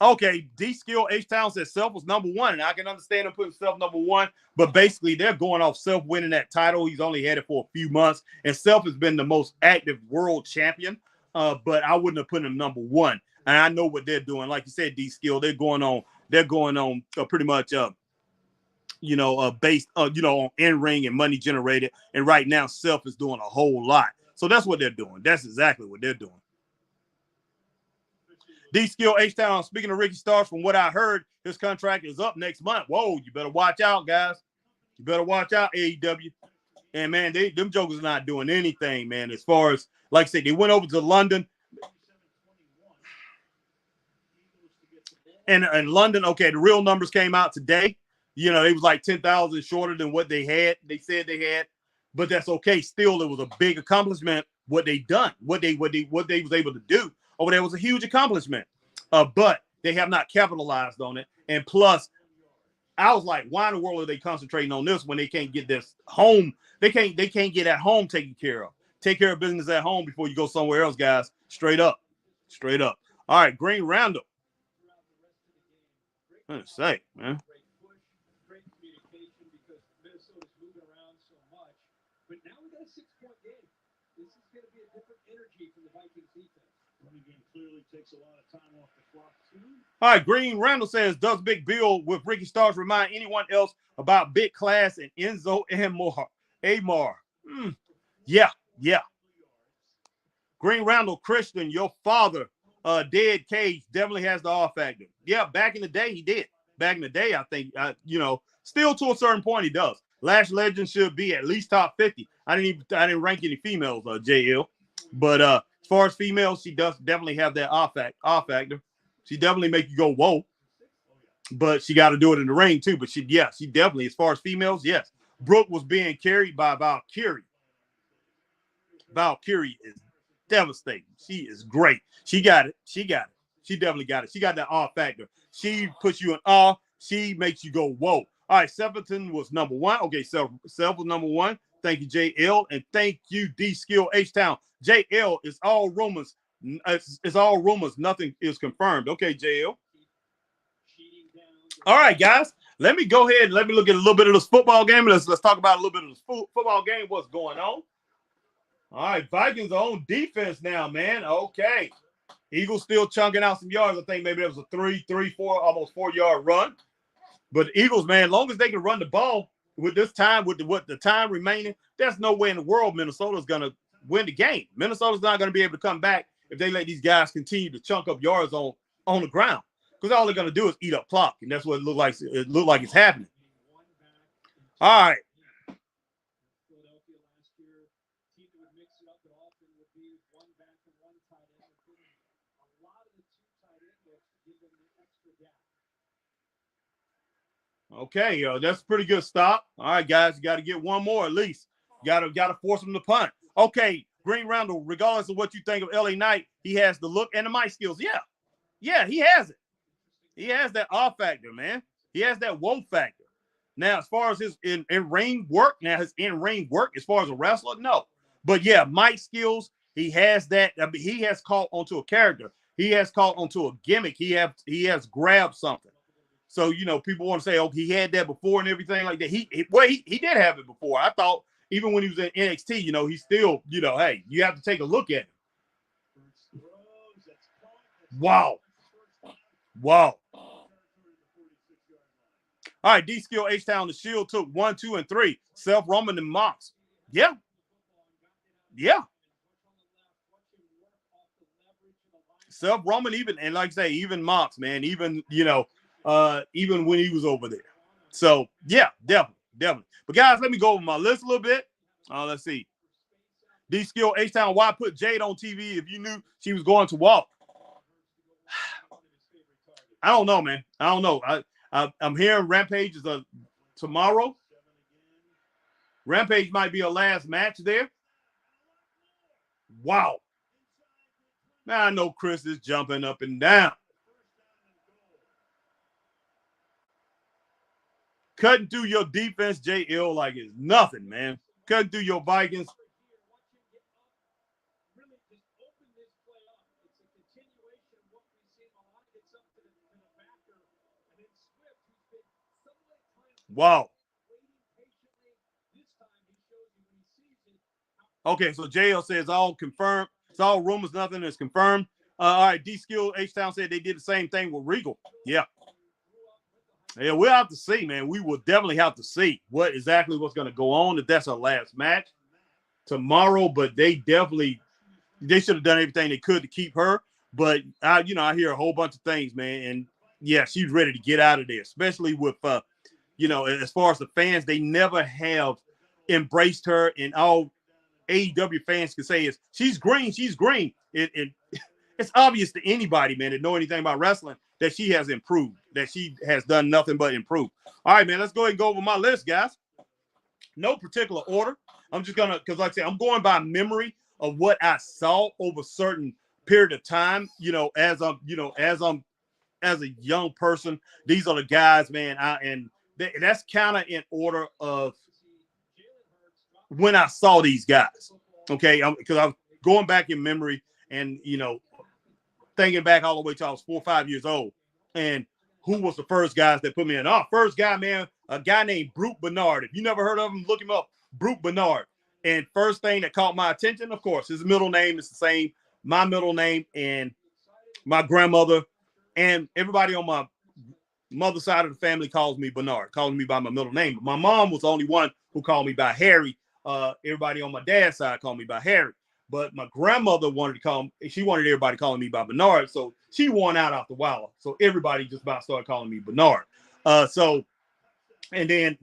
Okay, D Skill H-Town says Self was number one, and I can understand him putting Self number one, but basically they're going off Self winning that title. He's only had it for a few months, and Self has been the most active world champion, but I wouldn't have put him number one. And I know what they're doing. Like you said, D Skill, they're going on pretty much based on in-ring and money generated. And right now, Self is doing a whole lot. So that's what they're doing. That's exactly what they're doing. D-Skill H-Town, speaking of Ricky Starks, from what I heard, his contract is up next month. Whoa, you better watch out, guys. You better watch out, AEW. And, man, them jokers are not doing anything, man, as far as, like I said, they went over to London. And in London, okay, the real numbers came out today. It was like 10,000 shorter than what they had. They said they had. But that's okay. Still, it was a big accomplishment, what they done, what they was able to do over there was a huge accomplishment. But they have not capitalized on it. And plus, I was like, why in the world are they concentrating on this when they can't get this home? They can't get at home taken care of. Take care of business at home before you go somewhere else, guys. Straight up. Straight up. All right, Green Randall. Let's say, man. But now we got a 6-point game. This is going to be a different energy from the Vikings defense. Running game clearly takes a lot of time off the clock, too. All right, Green Randall says, does Big Bill with Ricky Starks remind anyone else about Big Class and Enzo Amar? Yeah. Green Randall, Christian, your father, Dead Cage, definitely has the R factor. Yeah, back in the day, he did. Back in the day, I think, still to a certain point, he does. Lash Legend should be at least top 50. I didn't rank any females, JL. But as far as females, she does definitely have that R factor. She definitely make you go, whoa. But she got to do it in the ring, too. But she definitely, as far as females, yes. Brooke was being carried by Valkyrie. Valkyrie is devastating. She is great. She got it. She definitely got it. She got that R factor. She puts you in awe. She makes you go, whoa. All right, Sepperton was number one. Okay, Self was number one. Thank you, JL. And thank you, D-Skill H-Town. JL, it's all rumors. It's all rumors. Nothing is confirmed. Okay, JL. All right, guys. Let me go ahead and let me look at a little bit of this football game. Let's talk about a little bit of this football game. What's going on? All right, Vikings are on defense now, man. Okay. Eagles still chunking out some yards. I think maybe it was a 4, almost 4-yard run. But the Eagles, man, as long as they can run the ball with this time, with the time remaining, there's no way in the world Minnesota's going to win the game. Minnesota's not going to be able to come back if they let these guys continue to chunk up yards on the ground. Because all they're going to do is eat up clock, and that's what it looked like. It looked like it's happening. All right. Okay, that's a pretty good stop. All right, guys, you got to get one more at least. Got to force them to punt. Okay, Green Randall, regardless of what you think of LA Knight, he has the look and the mic skills. Yeah, he has it. He has that R factor, man. He has that whoa factor. Now, as far as his in-ring work, as far as a wrestler, no. But yeah, mic skills, he has that. I mean, he has caught onto a character. He has caught onto a gimmick. He has grabbed something. So, people want to say, oh, he had that before and everything like that. He did have it before. I thought even when he was in NXT, he still, hey, you have to take a look at him. Wow. All right, D-Skill H-Town, the Shield took 1, 2, and 3. Self, Roman, and Mox. Yeah. Self, Roman, even, and like I say, even Mox, man, even, even when he was over there. So yeah, definitely. But guys, let me go over my list a little bit. Let's see. D Skill H-Town, why put Jade on TV if you knew she was going to walk? I don't know, man. I don't know. I'm hearing Rampage is tomorrow. Rampage might be a last match there. Wow. Now I know Chris is jumping up and down. Cutting through your defense, JL, like it's nothing, man. Cutting through your Vikings. Wow. Okay, so JL says all confirmed. It's all rumors, nothing is confirmed. All right, D Skill H-Town said they did the same thing with Regal. Yeah. Yeah, we'll have to see, man. We will definitely have to see what's going to go on, if that's our last match tomorrow. But they should have done everything they could to keep her. But I hear a whole bunch of things, man. And yeah, she's ready to get out of there, especially with as far as the fans, they never have embraced her. And all AEW fans can say is she's green. It's obvious to anybody, man, that know anything about wrestling that she has improved, that she has done nothing but improve. All right, man, let's go ahead and go over my list, guys. No particular order. I'm just gonna, because like I said, I'm going by memory of what I saw over a certain period of time. As a young person, these are the guys, man. That's kind of in order of when I saw these guys. Okay, because I'm going back in memory and thinking back all the way till I was 4 or 5 years old, and who was the first guys that put me in? First guy, man, a guy named Brute Bernard. If you never heard of him, look him up, Brute Bernard. And first thing that caught my attention, of course, his middle name is the same, my middle name, and my grandmother and everybody on my mother's side of the family calls me Bernard, calling me by my middle name. But my mom was the only one who called me by Harry. Everybody on my dad's side called me by Harry. But my grandmother wanted everybody calling me by Bernard. So she won out after a while. So everybody just about started calling me Bernard. And then,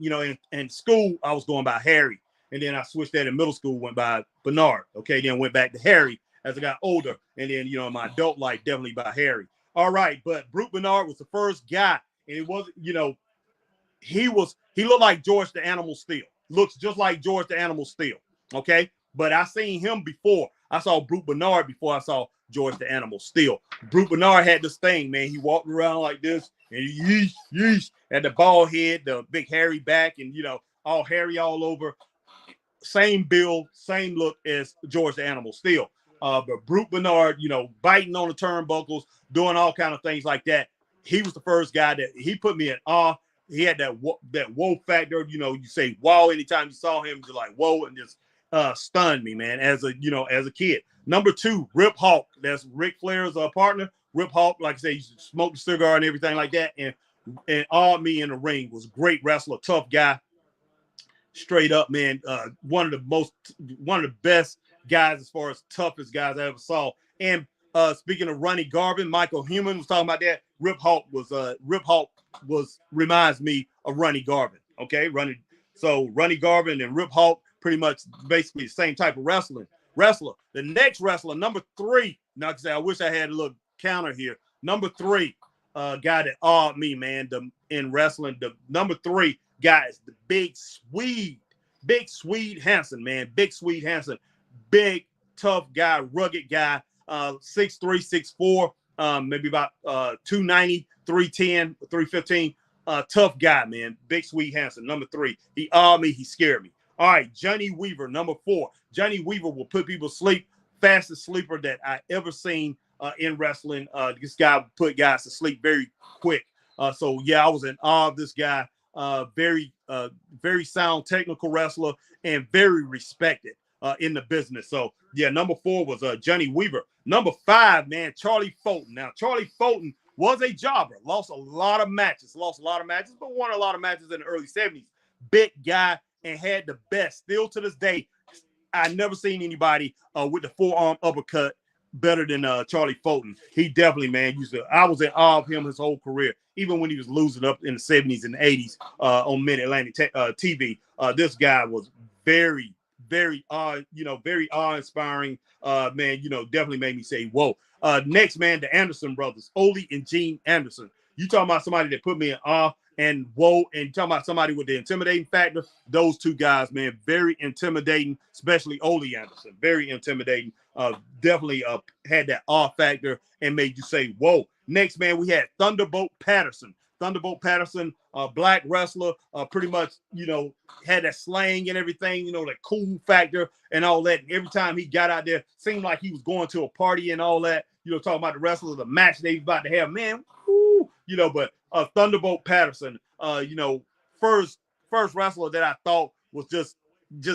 in school, I was going by Harry. And then I switched that in middle school, went by Bernard. Okay, then went back to Harry as I got older. And then, my adult life, definitely by Harry. All right, but Brute Bernard was the first guy. And it wasn't, he looked like George the Animal Steel. Looks just like George the Animal Steel. Okay. But I seen him before. I saw Brute Bernard before I saw George the Animal Steel. Brute Bernard had this thing, man. He walked around like this and he yeesh, had the bald head, the big hairy back, and all hairy all over. Same build, same look as George the Animal Steel. But Brute Bernard, biting on the turnbuckles, doing all kind of things like that. He was the first guy that he put me in awe. He had that whoa factor. You say wow anytime you saw him, you're like whoa, and just stunned me, man. As a kid. Number 2, Rip Hawk. That's Ric Flair's partner. Rip Hawk, like I say, he smoked a cigar and everything like that, and awed me in the ring. Was a great wrestler, tough guy, straight up, man. One of the best guys as far as toughest guys I ever saw. And speaking of Ronnie Garvin, Michael Human was talking about that. Rip Hawk reminds me of Ronnie Garvin. Okay, Ronnie Garvin and Rip Hawk pretty much basically the same type of wrestler. The next wrestler, number 3. Now, I wish I had a little counter here. Number 3, guy that awed me, man, in wrestling. The number 3 guy is the Big Swede Hansen, man. Big Swede Hansen, big tough guy, rugged guy, 6'3", 6'4", maybe about 290, 310, 315. Tough guy, man. Big Swede Hansen, number 3. He awed me. He scared me. All right, Johnny Weaver, number 4. Johnny Weaver will put people to sleep. Fastest sleeper that I ever seen in wrestling. This guy put guys to sleep very quick. So yeah, I was in awe of this guy. Very sound technical wrestler and very respected in the business. So yeah, number 4 was Johnny Weaver. Number 5, man, Charlie Fulton. Now Charlie Fulton was a jobber. Lost a lot of matches, but won a lot of matches in the early 70s. Big guy and had the best. Still to this day, I never seen anybody with the forearm uppercut Charlie Fulton. He definitely, man, I was in awe of him his whole career, even when he was losing up in the 70s and 80s on Mid-Atlantic TV. This guy was very, very very awe-inspiring. Man, definitely made me say, whoa. Next, man, the Anderson brothers, Ole and Gene Anderson. You talking about somebody that put me in awe and whoa, and talking about somebody with the intimidating factor. Those two guys, man, very intimidating, especially Ole Anderson, very intimidating. Definitely had that awe factor and made you say, whoa. Next, man, we had Thunderbolt Patterson. Thunderbolt Patterson, black wrestler, pretty much, had that slang and everything, that cool factor and all that. And every time he got out there, seemed like he was going to a party and all that. Talking about the wrestlers, the match they was about to have, man, whoo, but Thunderbolt Patterson, first wrestler that I thought was just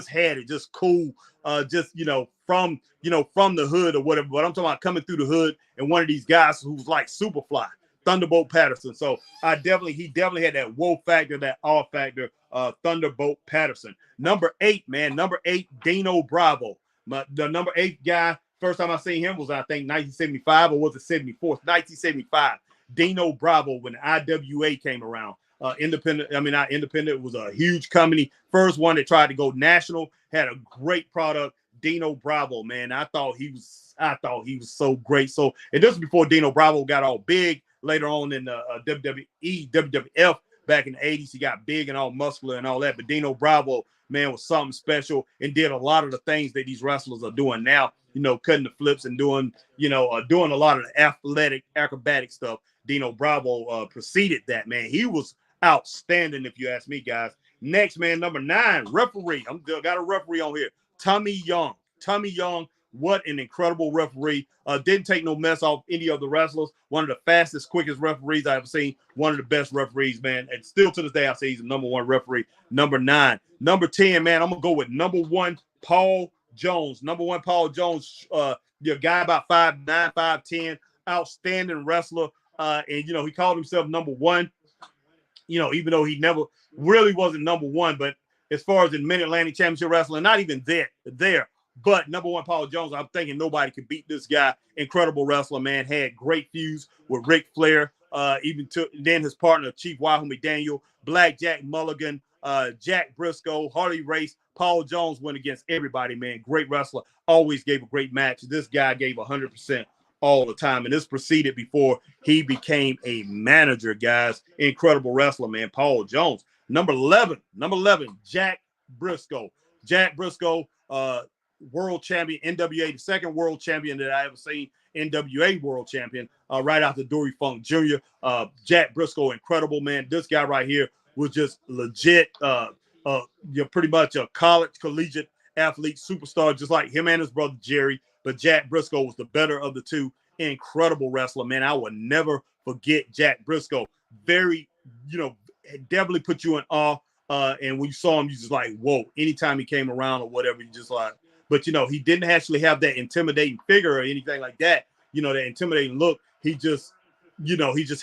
had it, just cool, from the hood or whatever. But I'm talking about coming through the hood and one of these guys who's like Superfly, Thunderbolt Patterson. So he definitely had that whoa factor, that awe factor. Thunderbolt Patterson. Number 8, man. Number 8, Dino Bravo. The number 8 guy. First time I seen him was, I think, 1975, or was it 74? 1975. Dino Bravo, when IWA came around. Independent, not independent, was a huge company. First one that tried to go national, had a great product. Dino Bravo, man. I thought he was so great. So, and this was before Dino Bravo got all big. Later on in the WWE, WWF, back in the 80s, he got big and all muscular and all that. But Dino Bravo, man, was something special and did a lot of the things that these wrestlers are doing now. Cutting the flips and doing a lot of the athletic, acrobatic stuff. Dino Bravo preceded that, man. He was outstanding, if you ask me, guys. Next, man, number 9, referee. Got a referee on here. Tommy Young. Tommy Young, what an incredible referee. Didn't take no mess off any of the wrestlers. One of the fastest, quickest referees I've ever seen. One of the best referees, man. And still to this day, I say he's the number 1 referee. Number 9. Number 10, man, I'm going to go with number 1, Paul Jones. Number 1, Paul Jones. Your guy about 5'9", 5'10", outstanding wrestler. And, he called himself number 1. Even though he never really wasn't number 1, but as far as the Mid-Atlantic Championship Wrestling, not even there. But number 1, Paul Jones, I'm thinking nobody could beat this guy. Incredible wrestler, man. Had great feuds with Ric Flair, then his partner, Chief Wahoo McDaniel, Black Jack Mulligan, Jack Briscoe, Harley Race. Paul Jones went against everybody, man. Great wrestler. Always gave a great match. This guy gave 100% all the time. And this proceeded before he became a manager, guys. Incredible wrestler, man. Paul Jones. Number 11, Jack Briscoe. Jack Briscoe, world champion, NWA, the second world champion that I ever seen, NWA world champion, right after Dory Funk Jr. Jack Briscoe, incredible, man. This guy right here was just legit. You're pretty much a collegiate athlete, superstar, just like him and his brother Jerry. But Jack Briscoe was the better of the two. Incredible wrestler, man. I will never forget Jack Briscoe. Very, definitely put you in awe. And when you saw him, you just like, whoa. Anytime he came around or whatever, you just like, but he didn't actually have that intimidating figure or anything like that. That intimidating look. He just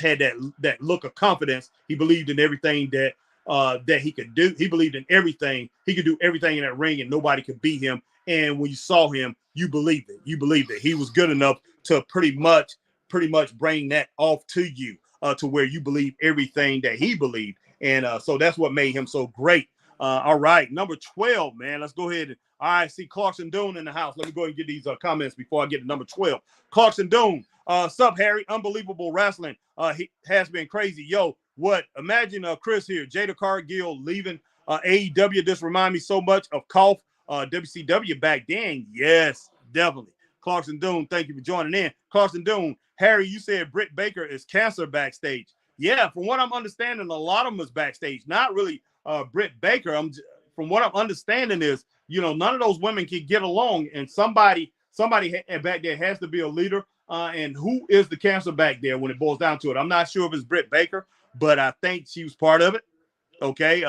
had that look of confidence. He believed in everything that he could do. He believed in everything. He could do everything in that ring, and nobody could beat him. And when you saw him, you believed it. You believed it. He was good enough to pretty much bring that off to you, to where you believe everything that he believed. And so that's what made him so great. All right, number 12, man. Let's go ahead. All right, see Clarkson Doon in the house. Let me go ahead and get these comments before I get to number 12. Clarkson Doon. Sup, Harry? Unbelievable wrestling. He has been crazy. Yo, what? Imagine Chris here. Jada Cargill leaving AEW. This remind me so much of Koff, WCW back then. Yes, definitely. Clarkson Doon, thank you for joining in. Clarkson Doon. Harry, you said Britt Baker is cancer backstage. Yeah, from what I'm understanding, a lot of them is backstage. Not really Britt Baker. From what I'm understanding is, none of those women can get along, and somebody back there has to be a leader. And who is the cancer back there when it boils down to it? I'm not sure if it's Britt Baker, but I think she was part of it. Okay.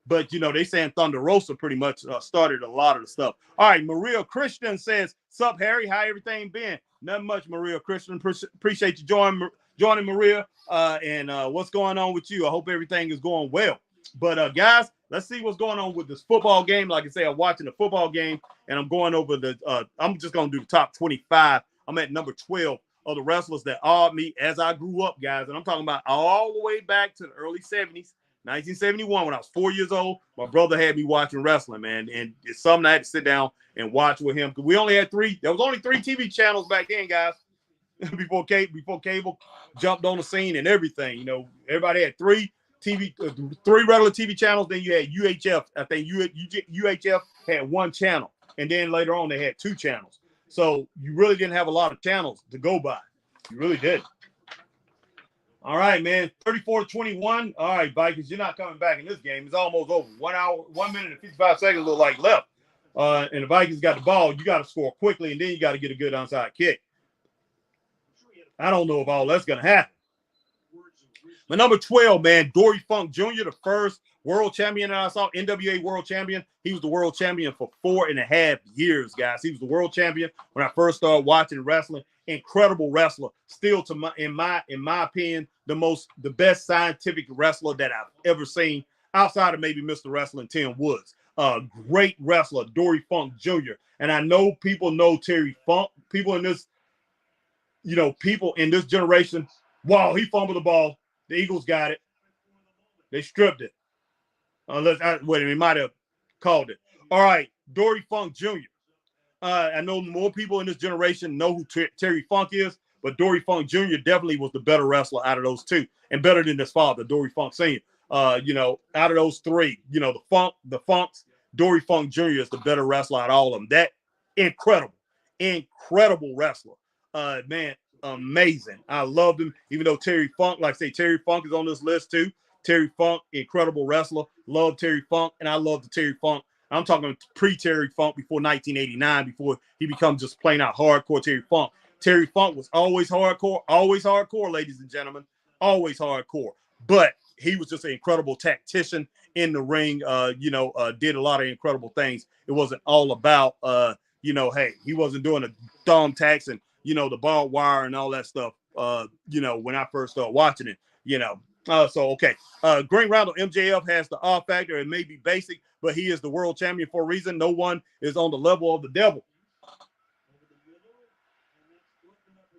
But they saying Thunder Rosa pretty much started a lot of the stuff. All right, Maria Christian says, "Sup, Harry? How everything been?" Nothing much, Maria Christian. Appreciate you joining, Maria. And what's going on with you? I hope everything is going well. But guys, let's see what's going on with this football game. Like I say, I'm watching the football game, and I'm going over I'm just gonna do the top 25 I'm at number 12 of the wrestlers that awed me as I grew up, guys. And I'm talking about all the way back to the early 70s, 1971, when I was 4 years old. My brother had me watching wrestling, man. And it's something I had to sit down and watch with him. Because we only had three. There was only 3 TV channels back then, guys. before cable jumped on the scene and everything. You know, everybody had 3 regular TV channels. Then you had UHF. I think UHF had 1 channel. And then later on, they had 2 channels. So you really didn't have a lot of channels to go by. You really did. All right, man. 34-21. All right, Vikings, you're not coming back in this game. It's almost over. 1 hour, 1 minute and 55 seconds look like left. And the Vikings got the ball. You got to score quickly, and then you got to get a good onside kick. I don't know if all that's going to happen. My number 12, man, Dory Funk Jr., the first world champion that I saw, NWA world champion. He was the world champion for 4.5 years, guys. He was the world champion when I first started watching wrestling. Incredible wrestler. Still, in my opinion, the best scientific wrestler that I've ever seen, outside of maybe Mr. Wrestling Tim Woods. Great wrestler, Dory Funk Jr. And I know people know Terry Funk. People in this generation, wow, he fumbled the ball. The Eagles got it. They stripped it. They might have called it. All right, Dory Funk Jr. I know more people in this generation know who Terry Funk is, but Dory Funk Jr. definitely was the better wrestler out of those 2, and better than his father, Dory Funk Sr. Out of those 3, the Funks, Dory Funk Jr. is the better wrestler out of all of them. That incredible wrestler. Man, amazing. I loved him, even though Terry Funk, like I say, Terry Funk is on this list too. Terry Funk, incredible wrestler. Love Terry Funk, and I love the Terry Funk. I'm talking pre-Terry Funk, before 1989, before he becomes just plain out hardcore Terry Funk. Terry Funk was always hardcore, ladies and gentlemen, always hardcore. But he was just an incredible tactician in the ring, did a lot of incredible things. It wasn't all about, hey, he wasn't doing a thumb tacks and, the barbed wire and all that stuff, when I first started watching it, Green Roundel MJF has the R factor. It may be basic, but he is the world champion for a reason. No one is on the level of the devil.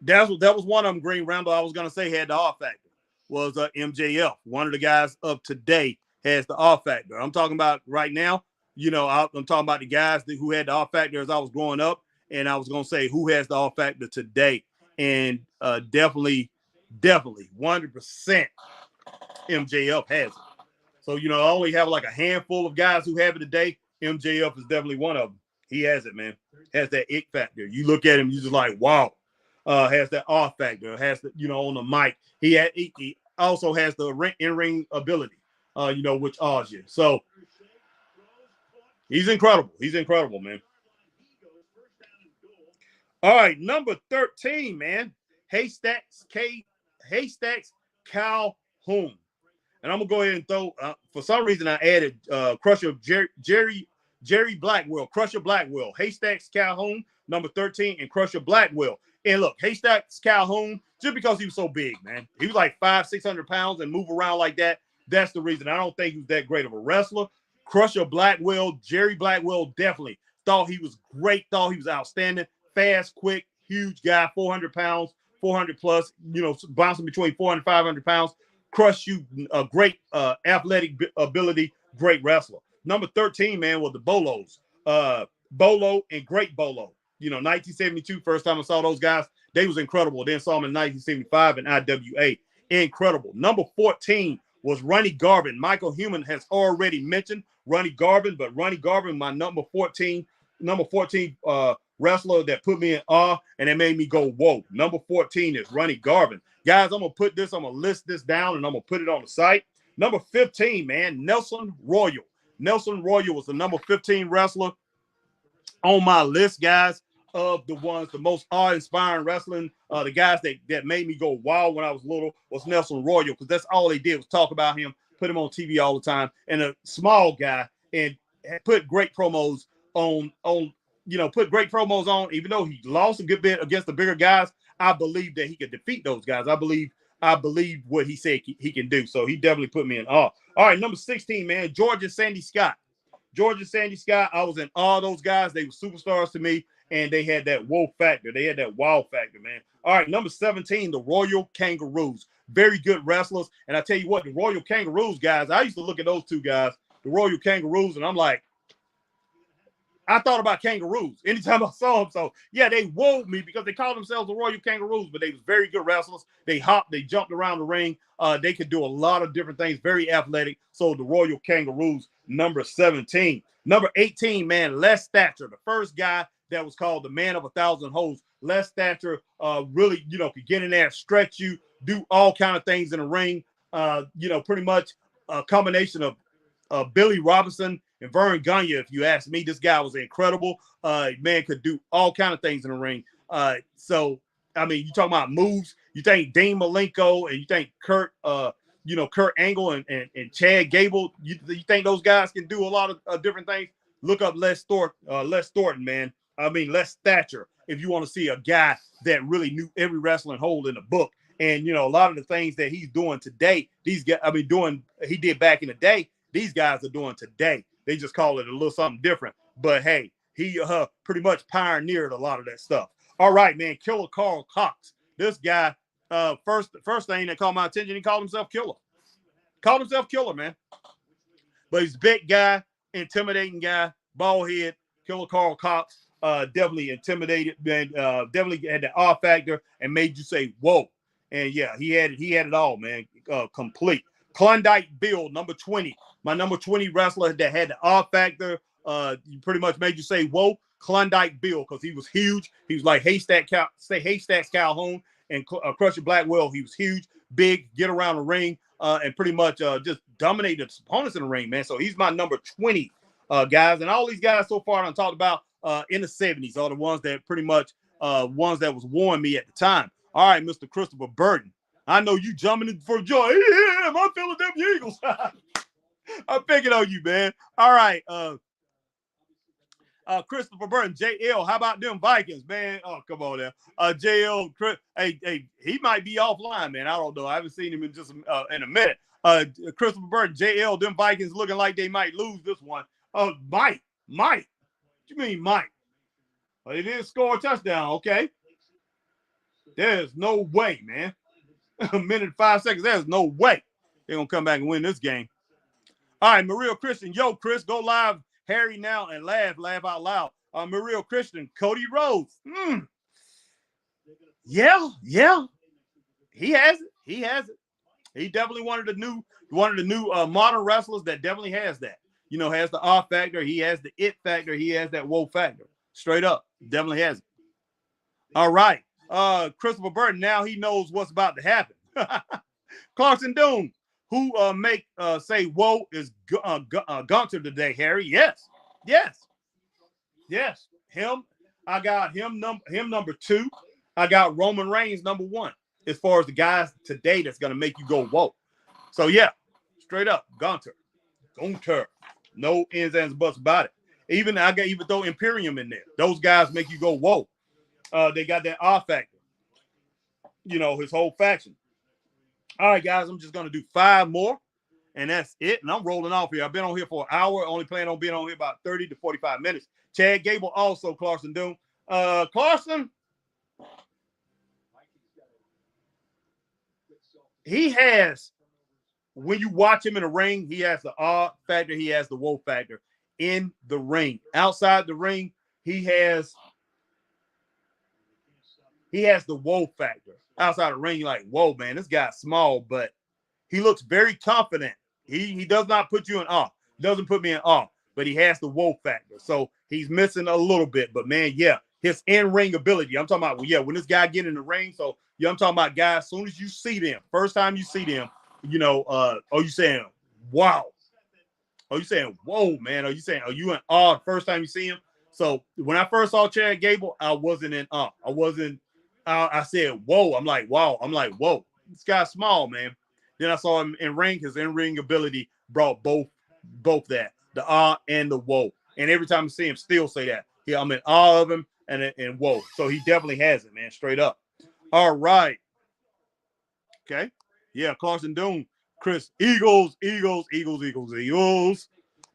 That was one of them, Green Roundel, I was going to say had the R factor, was MJF. One of the guys of today has the R factor. I'm talking about right now, I'm talking about the guys who had the R factor as I was growing up, and I was going to say who has the R factor today. And definitely 100% MJF has it. So, I only have like a handful of guys who have it today. MJF is definitely one of them. He has it, man. Has that it factor. You look at him, you're just like, wow. Has that R factor. Has the, on the mic. He also has the in-ring ability, which awes you. So he's incredible. He's incredible, man. All right, number 13, man. Haystacks Calhoun. And I'm going to go ahead and throw, for some reason, I added Crusher Jerry Blackwell, Crusher Blackwell, Haystacks Calhoun, number 13, and Crusher Blackwell. And look, Haystacks Calhoun, just because he was so big, man. He was like 500-600 pounds and move around like that. That's the reason. I don't think he was that great of a wrestler. Crusher Blackwell, Jerry Blackwell, definitely thought he was great, thought he was outstanding, fast, quick, huge guy, 400 pounds, 400 plus, bouncing between 400 and 500 pounds. Crush you, a great athletic ability, great wrestler. Number 13, man, was the Bolos. Bolo and Great Bolo. 1972, first time I saw those guys, they was incredible. Then saw them in 1975 in IWA. Incredible. Number 14 was Ronnie Garvin. Michael Human has already mentioned Ronnie Garvin, but Ronnie Garvin, my number 14 wrestler that put me in awe, and it made me go, whoa. Number 14 is Ronnie Garvin. Guys, I'm going to list this down, and I'm going to put it on the site. Number 15, man, Nelson Royal. Nelson Royal was the number 15 wrestler on my list, guys, of the most awe-inspiring wrestling. The guys that made me go wow when I was little was Nelson Royal, because that's all they did was talk about him, put him on TV all the time, and a small guy, and put great promos on, even though he lost a good bit against the bigger guys. I believe that he could defeat those guys. I believe what he said he can do. So he definitely put me in awe. All right, number 16, man, George and Sandy Scott. George and Sandy Scott, I was in awe of those guys. They were superstars to me. and they had that whoa factor. They had that wow factor, man. All right, number 17, the Royal Kangaroos. Very good wrestlers. And I tell you what, the Royal Kangaroos, guys, I used to look at those two guys, the Royal Kangaroos, and I'm like, I thought about kangaroos anytime I saw them. So, yeah, they wowed me because they called themselves the Royal Kangaroos, but they was very good wrestlers. They hopped, they jumped around the ring. They could do a lot of different things, very athletic. So, the Royal Kangaroos, number 17. Number 18, man, Les Thatcher, the first guy that was called the man of 1,000 hoes. Les Thatcher really, could get in there, stretch you, do all kind of things in the ring. Pretty much a combination of Billy Robinson and Vern Gagne. If you ask me, this guy was incredible. Man could do all kind of things in the ring. So, I mean, you talking about moves. You think Dean Malenko and you think Kurt Angle and Chad Gable. You think those guys can do a lot of different things? Look up Les Thornton, man. I mean, Les Thatcher. If you want to see a guy that really knew every wrestling hold in the book. And, a lot of the things that he's doing today, he did back in the day, these guys are doing today. They just call it a little something different. But, hey, he pretty much pioneered a lot of that stuff. All right, man, Killer Carl Cox. This guy, first thing that caught my attention, he called himself Killer. Called himself Killer, man. But he's a big guy, intimidating guy, bald head. Killer Carl Cox definitely intimidated, man. Definitely had the R factor and made you say, whoa. And, yeah, he had it all, man, complete. Klondike Bill, number 20. My number 20 wrestler that had the R factor, pretty much made you say, whoa, Klondike Bill, because he was huge. He was like Haystacks Calhoun and Crusher Blackwell. He was huge, big, get around the ring, and pretty much just dominated his opponents in the ring, man. So he's my number 20, guys. And all these guys so far I'm talking about in the 70s are the ones that pretty much ones that was warning me at the time. All right, Mr. Christopher Burton. I know you jumping in for joy. Yeah, my Philadelphia Eagles. I'm picking on you, man. All right. Christopher Burton, JL. How about them Vikings, man? Oh, come on now. JL, hey, he might be offline, man. I don't know. I haven't seen him in just in a minute. Christopher Burton, JL, them Vikings looking like they might lose this one. Mike. What you mean, Mike? Well, they didn't score a touchdown, okay? There's no way, man. A minute and 5 seconds. There's no way they're going to come back and win this game. All right, Maria Christian. Yo, Chris, go live, Harry now, and laugh out loud. Maria Christian, Cody Rhodes. Yeah. He has it. He definitely one of the new modern wrestlers that definitely has that. Has the R factor. He has the it factor. He has that whoa factor. Straight up. Definitely has it. All right. Christopher Burton, now he knows what's about to happen. Clarkson Doom, who say whoa is Gunter today, Harry. Yes. Him. I got him number 2. I got Roman Reigns number 1 as far as the guys today that's gonna make you go whoa. So yeah, straight up Gunter. No ins and buts about it. Even throw Imperium in there. Those guys make you go whoa. They got that R factor. His whole faction. All right, guys, I'm just going to do 5 more, and that's it. And I'm rolling off here. I've been on here for an hour. Only plan on being on here about 30 to 45 minutes. Chad Gable also, Clarkson Doom. Clarkson, he has, when you watch him in the ring, he has the R factor. He has the whoa factor in the ring. Outside the ring, he has the whoa factor. Outside the ring, you're like, whoa, man, this guy's small, but he looks very confident. He does not put you in awe. Doesn't put me in awe, but he has the whoa factor. So he's missing a little bit. But, man, yeah, his in-ring ability. I'm talking about, when this guy get in the ring. So, yeah, I'm talking about guys, as soon as you see them, first time you see them, are you saying, wow? Are you saying, whoa, man? Are you in awe the first time you see him? So when I first saw Chad Gable, I wasn't in awe. I said, whoa. I'm like, wow. Whoa. This guy's small, man. Then I saw him in ring. His in-ring ability brought both that, the awe and the whoa. And every time I see him, still say that. Yeah, I'm in awe of him and whoa. So he definitely has it, man, straight up. All right. Okay. Yeah, Carson Doom, Chris, Eagles.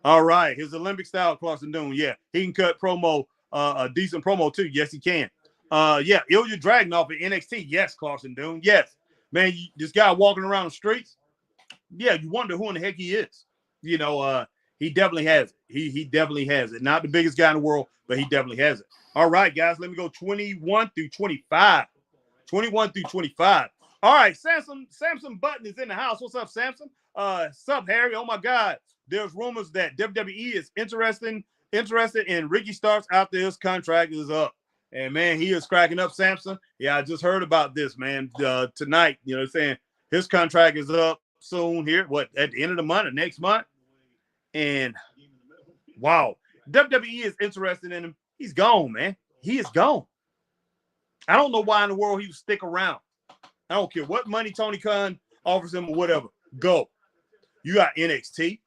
All right. His Olympic style, Carson Doom. Yeah, he can cut promo a decent promo too. Yes, he can. Yeah, Ilya Dragunov at NXT. Yes, Clarkson Doom. Yes, man, this guy walking around the streets. Yeah, you wonder who in the heck he is. You know, he definitely has it. He definitely has it. Not the biggest guy in the world, but he definitely has it. All right, guys, let me go 21 through 25. 21 through 25. All right, Samson Button is in the house. What's up, Samson? Sup, Harry? Oh my God. There's rumors that WWE is interested in Ricky Starks after his contract is up. And man, he is cracking up, Samson. Yeah, I just heard about this, man. Tonight, you know, saying his contract is up soon here. What, at the end of the month or next month? And wow, WWE is interested in him. He's gone, man. He is gone. I don't know why in the world he would stick around. I don't care what money Tony Khan offers him or whatever. Go. You got NXT.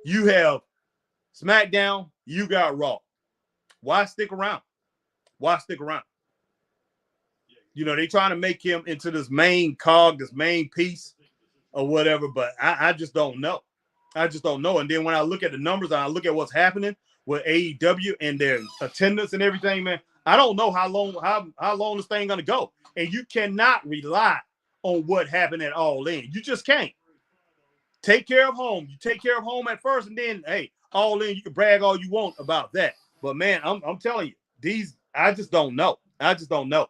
You have SmackDown. You got Raw. Why stick around? Why stick around? You know, they trying to make him into this main cog, this main piece or whatever, but I just don't know. I just don't know. And then when I look at the numbers and I look at what's happening with AEW and their attendance and everything, man, I don't know how long this thing gonna go. And you cannot rely on what happened at All In. You just can't. Take care of home. You take care of home at first, and then hey, All In, you can brag all you want about that. But man, I'm telling you, I just don't know. I just don't know.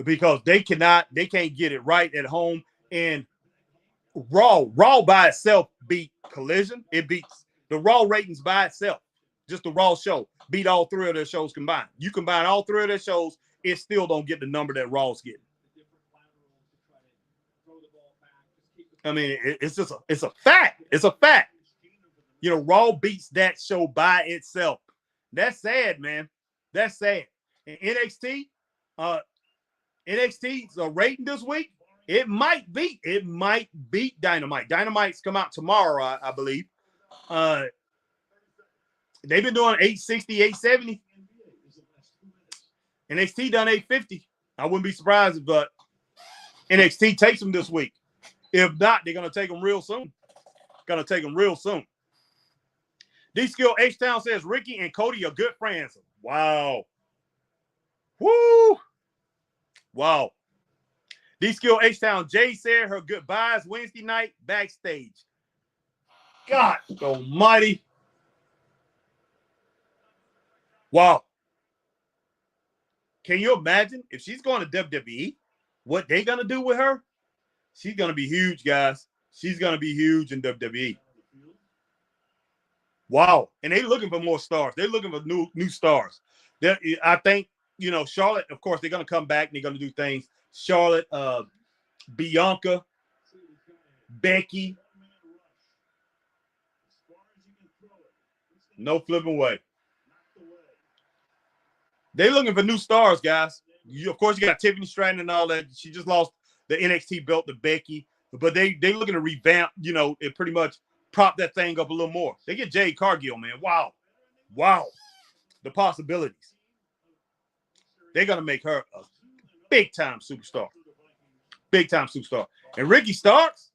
Because they can't get it right at home. And Raw by itself beat Collision. It beats the Raw ratings by itself. Just the Raw show beat all three of their shows combined. You combine all three of their shows, it still don't get the number that Raw's getting. I mean, it's a fact. It's a fact. You know, Raw beats that show by itself. That's sad, man. That's sad. And NXT's rating this week, it might beat Dynamite. Dynamite's come out tomorrow, I believe. They've been doing 860, 870. NXT done 850. I wouldn't be surprised if NXT takes them this week. If not, they're going to take them real soon. D-Skill H-Town says Ricky and Cody are good friends. Wow. Woo. Wow. D-Skill H-Town Jay said her goodbyes Wednesday night backstage. God almighty. Wow. Can you imagine if she's going to WWE, what they going to do with her? She's going to be huge, guys. She's going to be huge in WWE. Wow. And they're looking for more stars. They're looking for new stars. I think, you know, Charlotte, of course, they're going to come back and they're going to do things. Charlotte, Bianca, Becky. No flipping way. They're looking for new stars, guys. Of course, you got Tiffany Stratton and all that. She just lost the NXT belt to Becky. But they looking to revamp, you know, it pretty much prop that thing up a little more. They get Jade Cargill, man. Wow. The possibilities. They're going to make her a big-time superstar. Big-time superstar. And Ricky Starks,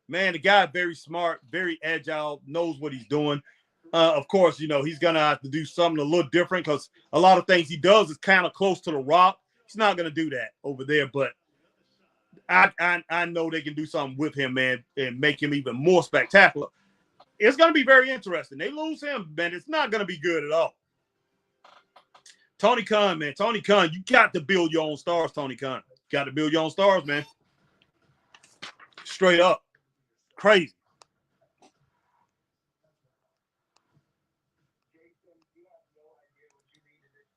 man, the guy very smart, very agile, knows what he's doing. Of course, you know, he's going to have to do something a little different because a lot of things he does is kind of close to The Rock. He's not going to do that over there, but I know they can do something with him, man, and make him even more spectacular. It's going to be very interesting. They lose him, man. It's not going to be good at all. Tony Khan, man. Tony Khan, you got to build your own stars, Tony Khan. Got to build your own stars, man. Straight up. Crazy.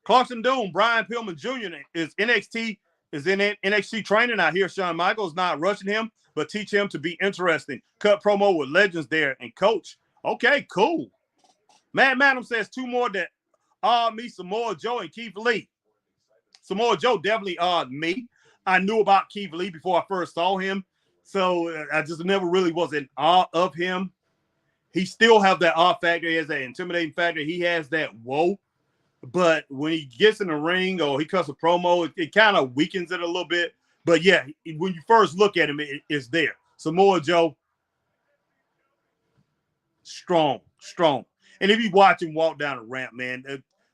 Clarkson Doom, Brian Pillman Jr. is in NXT training. I hear Shawn Michaels not rushing him, but teach him to be interesting. Cut promo with legends there and coach. Okay, cool. Matt Madam says two more that me, Samoa Joe and Keith Lee. Samoa Joe definitely me. I knew about Keith Lee before I first saw him, so I just never really was in awe of him. He still have that awe factor. He has that intimidating factor. He has that whoa. But when he gets in the ring or he cuts a promo, it kind of weakens it a little bit. But yeah, when you first look at him, it's there. Samoa Joe, strong, strong. And if you watch him walk down the ramp, man,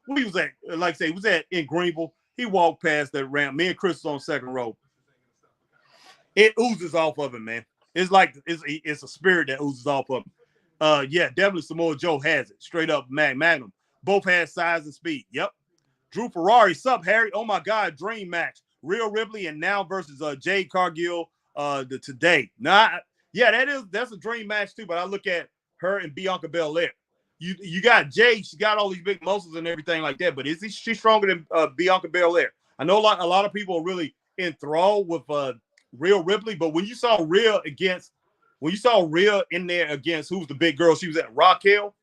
we was at, like I say, was at in Greenville. He walked past that ramp. Me and Chris was on second row. It oozes off of him, man. It's like it's a spirit that oozes off of him. Yeah, definitely Samoa Joe has it. Straight up Magnum. Both had size and speed. Yep. Drew Ferrari, sup, Harry? Oh my God, dream match. Rhea Ripley and now versus Jade Cargill today. Yeah, that's a dream match too. But I look at her and Bianca Belair. You got Jade, she got all these big muscles and everything like that. But is she stronger than Bianca Belair? I know a lot of people are really enthralled with Rhea Ripley, but when you saw Rhea in there against who's the big girl, she was at Raquel.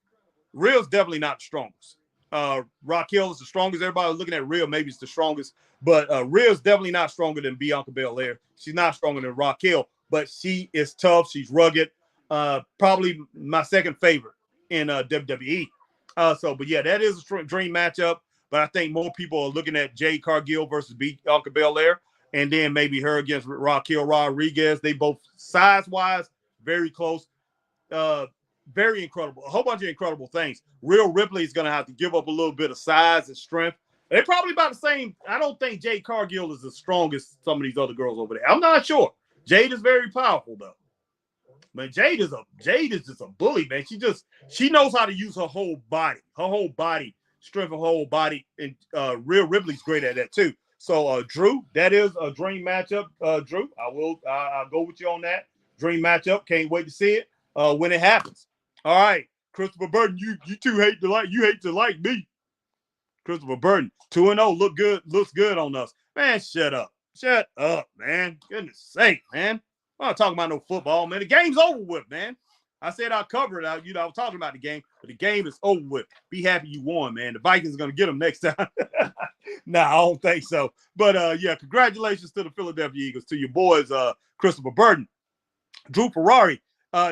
Rhea's definitely not the strongest. Raquel is the strongest. Everybody was looking at Rhea, maybe it's the strongest, but Rhea's definitely not stronger than Bianca Belair. She's not stronger than Raquel, but she is tough. She's rugged. Probably my second favorite in WWE. But yeah, that is a dream matchup. But I think more people are looking at Jade Cargill versus Bianca Belair, and then maybe her against Raquel Rodriguez. They both size-wise very close. Very incredible. A whole bunch of incredible things. Rhea Ripley is going to have to give up a little bit of size and strength. They're probably about the same. I don't think Jade Cargill is as strong as some of these other girls over there. I'm not sure. Jade is very powerful though. Man, Jade is just a bully, man. She knows how to use her whole body, strength of her whole body, and Rhea Ripley's great at that too. So Drew, that is a dream matchup. Drew, I'll go with you on that. Dream matchup. Can't wait to see it when it happens. All right, Christopher Burton, you two hate to like me. Christopher Burton, 2-0, looks good on us. Man, shut up, man. Goodness sake, man. I'm not talking about no football, man. The game's over with, man. I said I'll cover it. I was talking about the game, but the game is over with. Be happy you won, man. The Vikings are gonna get them next time. Nah, I don't think so. But yeah, congratulations to the Philadelphia Eagles, to your boys, Christopher Burton, Drew Ferrari.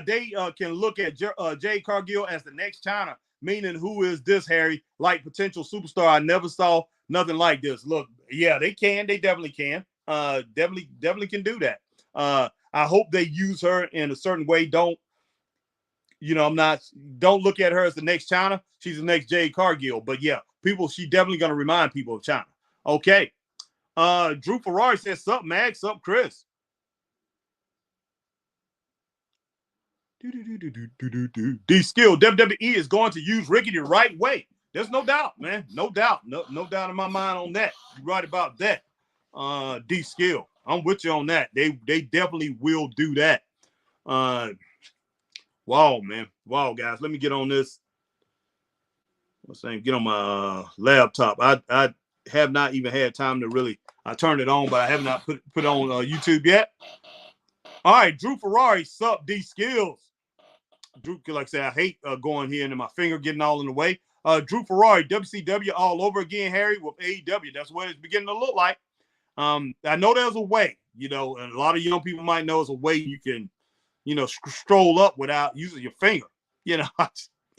They can look at Jade Cargill as the next China, meaning who is this, Harry? Like potential superstar. I never saw nothing like this. Look, yeah, they can. They definitely can. Definitely can do that. I hope they use her in a certain way. Don't look at her as the next China. She's the next Jade Cargill. But yeah, she definitely going to remind people of China. Okay. Drew Ferrari says, sup, Max, sup, Chris. D-Skill, WWE is going to use Ricky the right way. There's no doubt, man. No doubt. No doubt in my mind on that. You're right about that. D-Skill, I'm with you on that. They definitely will do that. Wow, man. Wow, guys. Let me get on this. Let's say get on my laptop. I have not even had time to really. I turned it on, but I have not put it on YouTube yet. All right, Drew Ferrari, sup, D-Skills. Drew, like I said, I hate going here and my finger getting all in the way. Drew Ferrari, WCW all over again, Harry, with AEW. That's what it's beginning to look like. I know there's a way, and a lot of young people might know there's a way you can, stroll up without using your finger.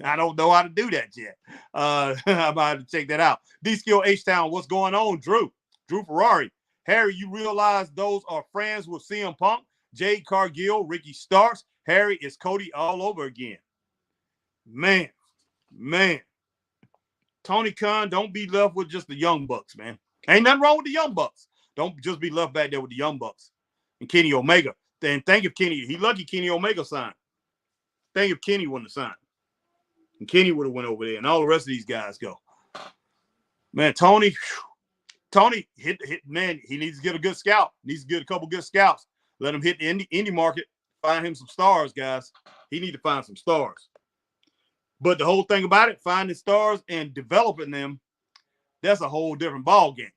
I don't know how to do that yet. I'm about to check that out. D-Skill H-Town, what's going on, Drew? Drew Ferrari. Harry, you realize those are friends with CM Punk, Jade Cargill, Ricky Starks. Harry, is Cody all over again. Man. Tony Khan, don't be left with just the Young Bucks, man. Ain't nothing wrong with the Young Bucks. Don't just be left back there with the Young Bucks. And Kenny Omega. Then think if Kenny, he lucky Kenny Omega signed. Think if Kenny wouldn't have signed. And Kenny would have went over there and all the rest of these guys go. Man, Tony, hit, man, he needs to get a good scout. Needs to get a couple good scouts. Let him hit the indie market. Find him some stars, guys. He need to find some stars. But the whole thing about it, finding stars and developing them, that's a whole different ball game.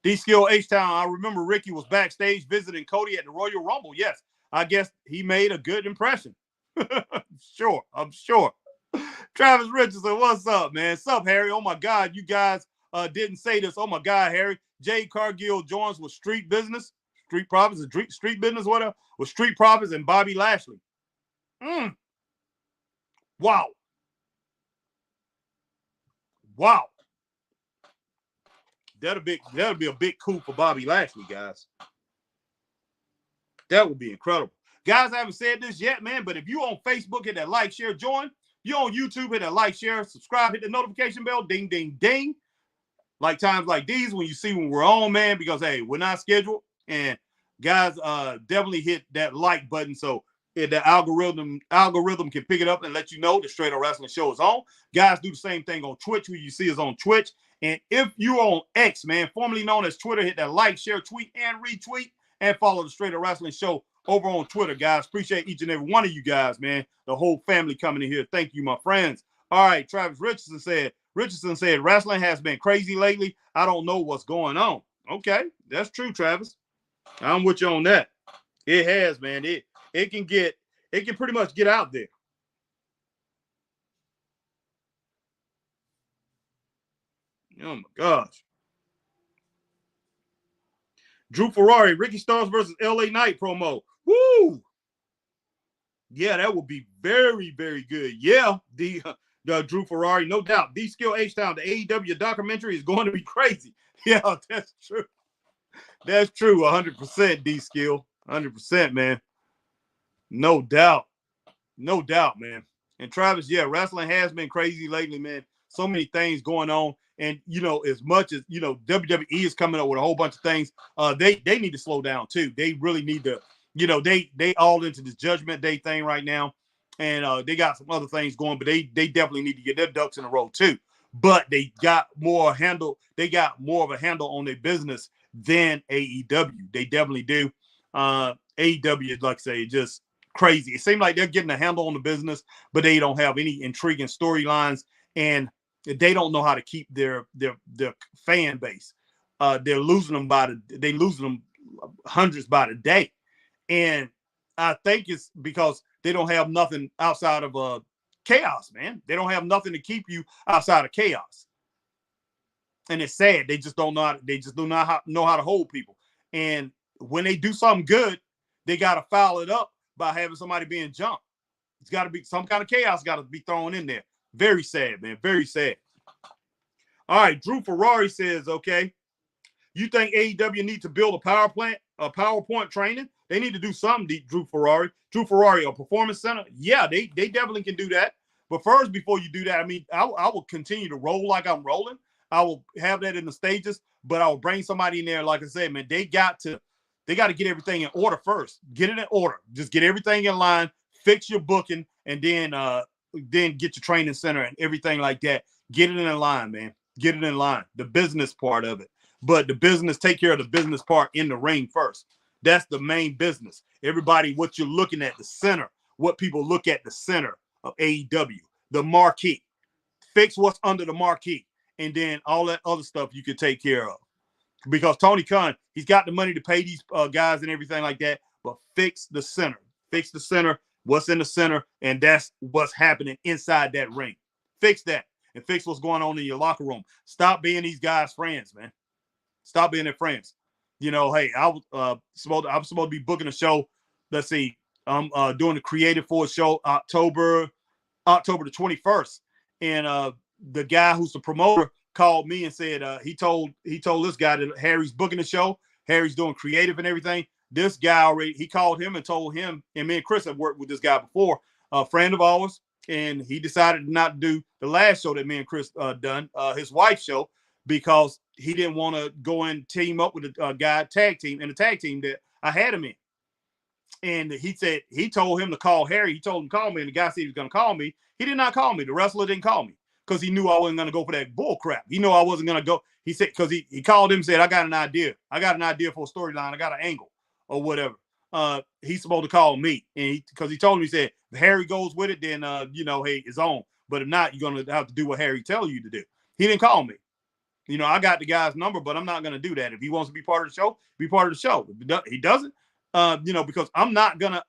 D-Skill H-Town, I remember Ricky was backstage visiting Cody at the Royal Rumble. Yes, I guess he made a good impression. I'm sure. Travis Richardson, what's up, man? Sup, Harry? Oh, my God, you guys didn't say this. Oh, my God, Harry. Jade Cargill joins with Street Profits, whatever, with Street Profits and Bobby Lashley. Wow. Wow. That'll be a big coup for Bobby Lashley, guys. That would be incredible. Guys, I haven't said this yet, man, but if you on Facebook, hit that like, share, join. You on YouTube, hit that like, share, subscribe, hit the notification bell, ding, ding, ding. Like times like these when you see when we're on, man, because, hey, we're not scheduled. And guys, definitely hit that like button so the algorithm can pick it up and let you know the Straight Up Wrestling Show is on. Guys, do the same thing on Twitch. Who you see is on Twitch. And if you're on X, man, formerly known as Twitter, hit that like, share, tweet, and retweet, and follow the Straight Up Wrestling Show over on Twitter, guys. Appreciate each and every one of you guys, man. The whole family coming in here. Thank you, my friends. All right, Travis Richardson said, wrestling has been crazy lately. I don't know what's going on. Okay, that's true, Travis. I'm with you on that. It has, man. It can pretty much get out there. Oh my gosh. Drew Ferrari, Ricky Starks versus LA Knight promo. Woo! Yeah, that would be very, very good. Yeah, the Drew Ferrari, no doubt. D-Skill H-Town, the AEW documentary is going to be crazy. Yeah, that's true. That's true, 100%, D-Skill. 100%, man. No doubt. No doubt, man. And Travis, yeah, wrestling has been crazy lately, man. So many things going on. And, as much as, WWE is coming up with a whole bunch of things, they need to slow down, too. They really need to, they all into this Judgment Day thing right now. And they got some other things going, but they definitely need to get their ducks in a row, too. But they got more of a handle on their business than AEW. They definitely do. AEW, like I say, just crazy. It seems like they're getting a handle on the business, but they don't have any intriguing storylines, and they don't know how to keep their fan base. They're losing them hundreds by the day, and I think it's because they don't have nothing outside of chaos, man. They don't have nothing to keep you outside of chaos, and it's sad. They just don't know. They just do not know how to hold people, and when they do something good, they got to foul it up by having somebody being jumped. It's got to be some kind of chaos got to be thrown in there. Very sad, man. Very sad. All right, Drew Ferrari says, okay, you think AEW needs to build a PowerPoint training? They need to do something, Drew Ferrari. Drew Ferrari, a performance center? Yeah, they definitely can do that. But first, before you do that, I mean, I will continue to roll like I'm rolling. I will have that in the stages, but I will bring somebody in there. Like I said, man, they got to get everything in order first. Get it in order. Just get everything in line, fix your booking, and then get your training center and everything like that. Get it in line, man. Get it in line. The business part of it. But take care of the business part in the ring first. That's the main business. Everybody, what you're looking at, the center, what people look at, the center of AEW, the marquee. Fix what's under the marquee. And then all that other stuff you can take care of. Because Tony Khan, he's got the money to pay these guys and everything like that, but fix the center. Fix the center, what's in the center, and that's what's happening inside that ring. Fix that, and fix what's going on in your locker room. Stop being these guys' friends, man. Stop being their friends. Hey, I'm supposed to be booking a show. Let's see, I'm doing the Creative Force show October the 21st, and the guy who's the promoter called me and said he told this guy that Harry's booking the show. Harry's doing creative and everything. This guy he called him and told him, and me and Chris have worked with this guy before, a friend of ours, and he decided not to do the last show that me and Chris done, his wife's show, because he didn't want to go and team up with a guy tag team that I had him in. And he said he told him to call Harry. He told him to call me, and the guy said he was going to call me. He did not call me. The wrestler didn't call me because he knew I wasn't going to go for that bull crap. He knew I wasn't going to go. He said, because he called him and said, I got an idea. I got an idea for a storyline. I got an angle or whatever. He's supposed to call me. And because he told me, he said, if Harry goes with it, then, hey, it's on. But if not, you're going to have to do what Harry tells you to do. He didn't call me. I got the guy's number, but I'm not going to do that. If he wants to be part of the show, be part of the show. If he doesn't, because I'm not gonna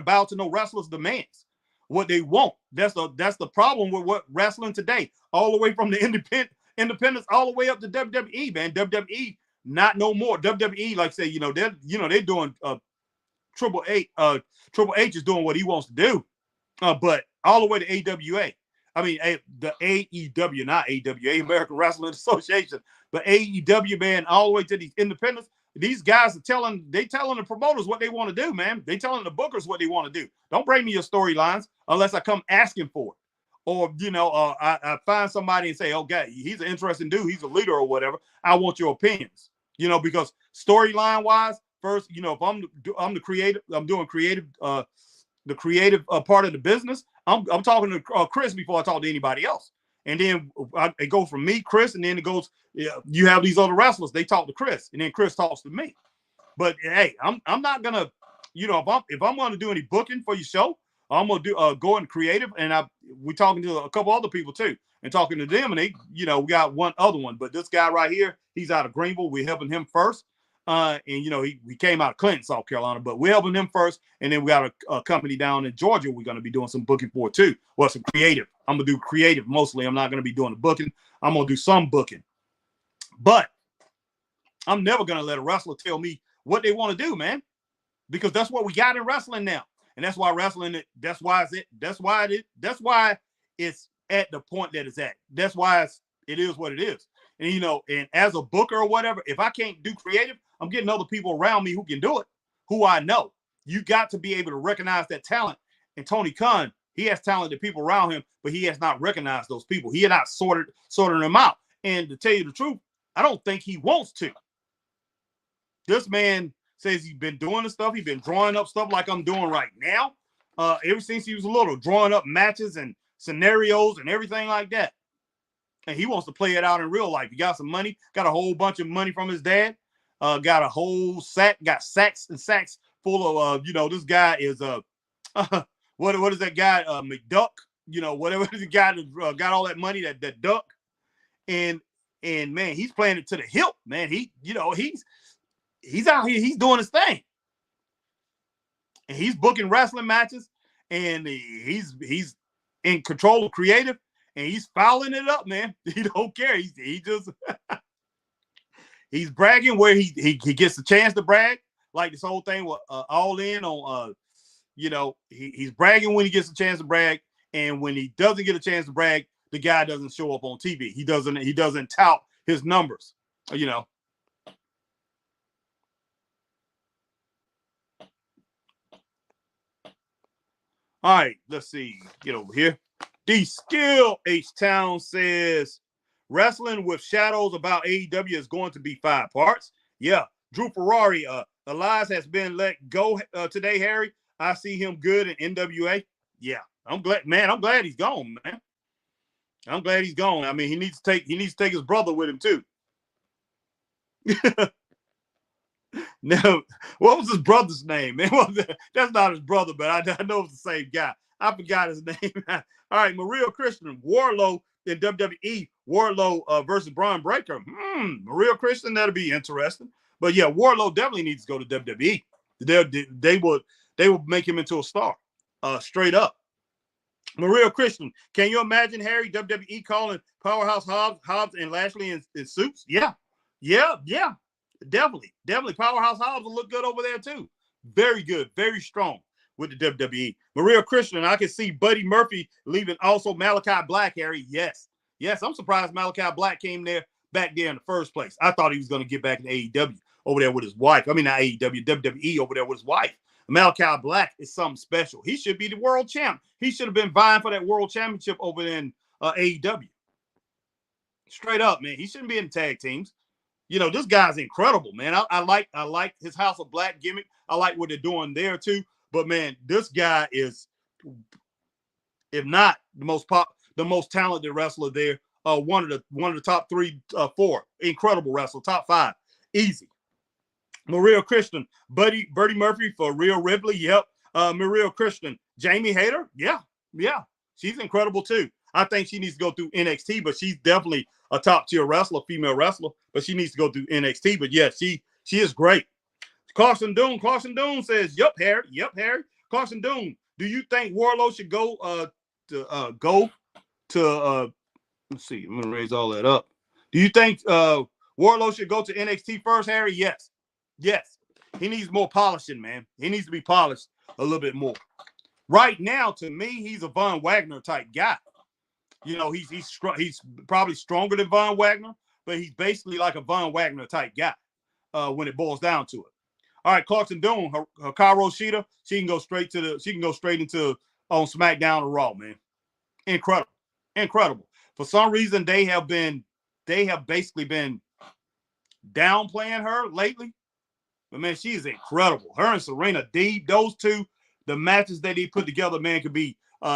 bow to no wrestlers' demands. What they want. That's the problem with what wrestling today, all the way from the independents all the way up to WWE, man. WWE, not no more. WWE, like say, they're doing Triple H is doing what he wants to do. But all the way to AWA. I mean, the AEW, not AWA, American Wrestling Association, but AEW, man, all the way to these independents. These guys are telling the promoters what they want to do, man. They telling the bookers what they want to do. Don't bring me your storylines unless I come asking for it. Or, I find somebody and say, okay, he's an interesting dude. He's a leader or whatever. I want your opinions, because storyline wise, first, if I'm the creative, I'm doing creative, the creative part of the business. I'm talking to Chris before I talk to anybody else. And then it goes from me, Chris, and then it goes, you have these other wrestlers. They talk to Chris, and then Chris talks to me. But hey, I'm not gonna, if I'm gonna do any booking for your show, I'm gonna do go in creative, and we're talking to a couple other people too, and talking to them, and they, we got one other one, but this guy right here, he's out of Greenville. We're helping him first, and he came out of Clinton, South Carolina, but we're helping him first, and then we got a company down in Georgia we're gonna be doing some booking for too. Well, some creative. I'm gonna do creative mostly. I'm not gonna be doing the booking. I'm gonna do some booking, but I'm never gonna let a wrestler tell me what they want to do, man, because that's what we got in wrestling now. And that's why that's why it's at the point that it's at. That's why it is what it is. And, and as a booker or whatever, if I can't do creative, I'm getting other people around me who can do it, who I know. You got to be able to recognize that talent. And Tony Khan, he has talented people around him, but he has not recognized those people. He had not sorted them out. And to tell you the truth, I don't think he wants to. This man says he's been doing the stuff. He's been drawing up stuff like I'm doing right now. Ever since he was little, drawing up matches and scenarios and everything like that. And he wants to play it out in real life. He got some money, got a whole bunch of money from his dad. Got a whole sack, got sacks and sacks full of, this guy is, what is that guy, McDuck? Whatever the guy that got all that money, that duck. And man, he's playing it to the hilt, man. He's out here. He's doing his thing, and he's booking wrestling matches, and he's in control of creative, and he's fouling it up, man. He don't care. He just he's bragging where he gets a chance to brag, like this whole thing with All In on. He's bragging when he gets a chance to brag, and when he doesn't get a chance to brag, the guy doesn't show up on TV. He doesn't tout his numbers, All right, let's see. Get over here. D Skill H-Town says, wrestling with shadows about AEW is going to be 5 parts. Yeah. Drew Ferrari, Elias has been let go today, Harry. I see him good in NWA. Yeah. I'm glad he's gone, man. I'm glad he's gone. I mean, he needs to take his brother with him too. No, what was his brother's name? Man, that's not his brother, but I know it's the same guy. I forgot his name. All right, Maria Christian, Warlow in WWE, Warlow versus Braun Breaker. Maria Christian, that'll be interesting. But yeah, Warlow definitely needs to go to WWE. They would make him into a star, straight up. Maria Christian, can you imagine Harry WWE calling Powerhouse Hobbs and Lashley in suits? Yeah. Definitely. Powerhouse Hobbs will look good over there too. Very good, very strong with the WWE. Maria Christian, I can see Buddy Murphy leaving. Also Malachi Black, Harry. Yes. I'm surprised Malachi Black came back there in the first place. I thought he was going to get back in AEW over there with his wife. I mean, not AEW, WWE over there with his wife. Malachi Black is something special. He should be the world champ. He should have been vying for that world championship over in AEW. Straight up, man. He shouldn't be in the tag teams. This guy's incredible, man. I like his House of Black gimmick. I like what they're doing there too. But man, this guy is, if not the most talented wrestler there, one of the top 3, 4. Incredible wrestler, top 5, easy. Maria Christian, Buddy Murphy for Rhea Ripley. Yep. Maria Christian, Jamie Hayter. Yeah. She's incredible too. I think she needs to go through NXT, but she's definitely a top tier wrestler, female wrestler, but she needs to go through NXT. But yeah, she is great. Carson Doon says, Yep, Harry. Carson Doon, do you think Warlow should go to let's see, I'm gonna raise all that up. Do you think Warlow should go to NXT first, Harry? Yes. He needs more polishing, man. He needs to be polished a little bit more. Right now, to me, he's a Von Wagner type guy. You know, he's probably stronger than Von Wagner, but he's basically like a Von Wagner type guy when it boils down to it. All right, Clarkson Doom, Hikaru Shida, she can go straight into on SmackDown or Raw, man. Incredible. Incredible. For some reason, they have basically been downplaying her lately. But man, she is incredible. Her and Serena Deeb, those two, the matches that they put together, man, could be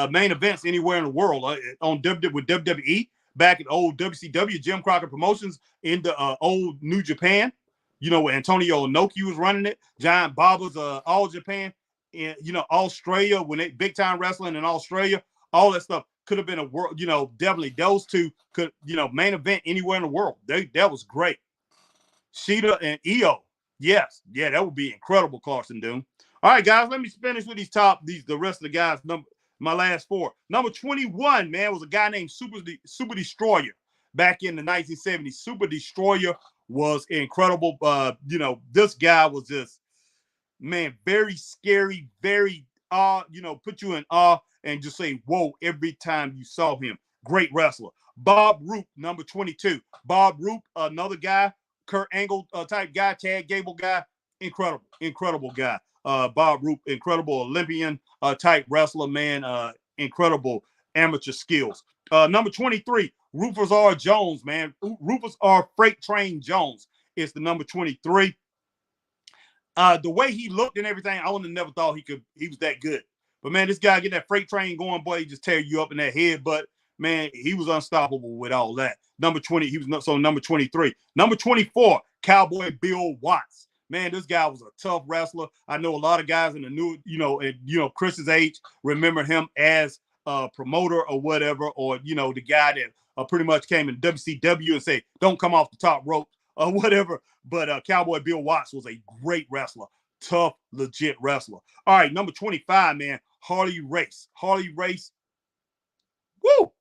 main events anywhere in the world on with WWE back at old WCW, Jim Crockett Promotions in the old New Japan. You know, where Antonio Inoki was running it, Giant Baba's All Japan, and you know Australia when they big time wrestling in Australia, all that stuff could have been a world. You know, definitely those two could main event anywhere in the world. That was great. Sheeta and Io. Yes. Yeah, that would be incredible, Clarkson Doom. All right, guys, let me finish with the rest of the guys. My last four. Number 21, man, was a guy named Super Destroyer back in the 1970s. Super Destroyer was incredible. This guy was just, man, very scary, very put you in awe and just say, whoa, every time you saw him. Great wrestler. Bob Roop, number 22. Bob Roop, another guy, Kurt Angle type guy, Chad Gable guy, incredible guy. Bob Roop, incredible Olympian type wrestler, man, incredible amateur skills. Number 23, Rufus R. Jones, man. Rufus R. Freight Train Jones is the number 23. The way he looked and everything, I would have never thought he was that good. But man, this guy get that freight train going, boy, he just tear you up in that head. But man, he was unstoppable with all that. Number 20, he was not so number 23. Number 24, Cowboy Bill Watts. Man, this guy was a tough wrestler. I know a lot of guys in the new, Chris's age remember him as a promoter or whatever, or the guy that pretty much came in WCW and say, "Don't come off the top rope." Or whatever. But Cowboy Bill Watts was a great wrestler. Tough, legit wrestler. All right, number 25, man, Harley Race. Harley Race, woo!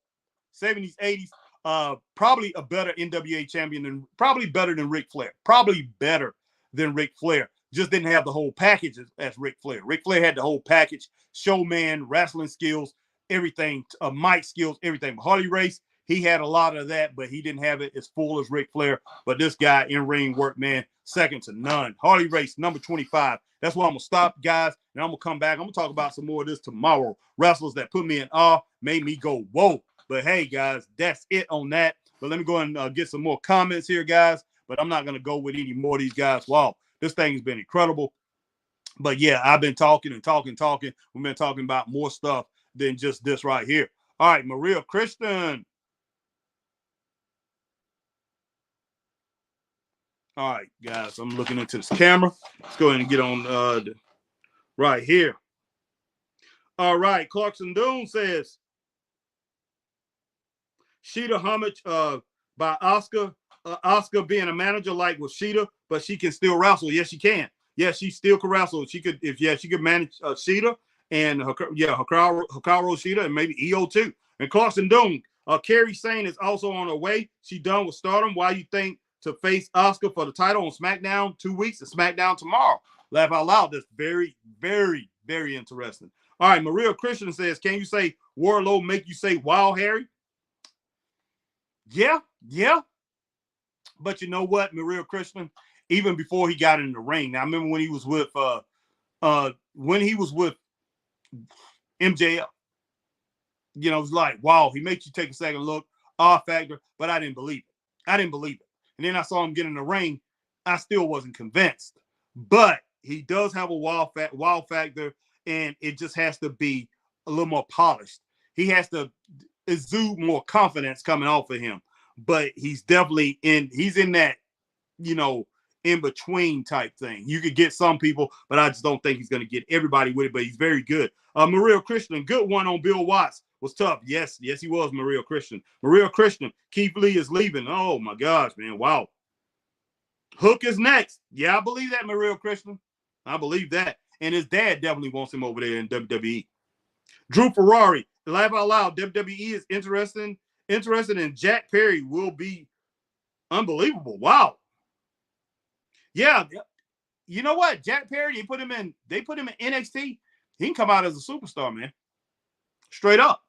70s, 80s. Probably a better NWA champion probably better than Ric Flair. Probably better than Ric Flair. Just didn't have the whole package as Ric Flair. Ric Flair had the whole package. Showman, wrestling skills, everything, mic skills, everything. But Harley Race, he had a lot of that, but he didn't have it as full as Ric Flair. But this guy in ring work, man, second to none. Harley Race, number 25. That's why I'm going to stop, guys, and I'm going to come back. I'm going to talk about some more of this tomorrow. Wrestlers that put me in awe, made me go, whoa. But hey, guys, that's it on that. But let me go and get some more comments here, guys. But I'm not going to go with any more of these guys. Wow, this thing has been incredible. But yeah, I've been talking. We've been talking about more stuff than just this right here. All right, Maria Christian. All right, guys, I'm looking into this camera. Let's go ahead and get on right here. All right, Clarkson Doon says, Sheeta homage by Oscar. Oscar being a manager like with Sheeta, but she can still wrestle. Yes, she can. Yes, she still can wrestle. She could manage Sheeta and Hikaru Sheeta and maybe EO too. And Clarkson Doon, Kerry Sane is also on her way. She done with Stardom. Why you think to face Oscar for the title on SmackDown 2 weeks and SmackDown tomorrow? Laugh out loud. That's very, very, very interesting. All right, Maria Christian says, can you say Warlow make you say wow, Harry? Yeah. But you know what, Maria Christian, even before he got in the ring, now I remember when he was with MJF, it was like, wow, he makes you take a second look, awe factor, but I didn't believe it. And then I saw him get in the ring. I still wasn't convinced. But he does have a wow factor, and it just has to be a little more polished. He has to exude more confidence coming off of him. But he's definitely in that, in between type thing. You could get some people, but I just don't think he's going to get everybody with it, but he's very good. Maria Christian, good one on Bill Watts. Was tough. Yes, he was, Maria Christian. Keith Lee is leaving. Oh, my gosh, man. Wow. Hook is next. Yeah, I believe that, Maria Christian. I believe that. And his dad definitely wants him over there in WWE. Drew Ferrari, laugh out loud. WWE is interested in Jack Perry will be unbelievable. Wow. Yeah. You know what? Jack Perry, they put him in NXT. He can come out as a superstar, man. Straight up.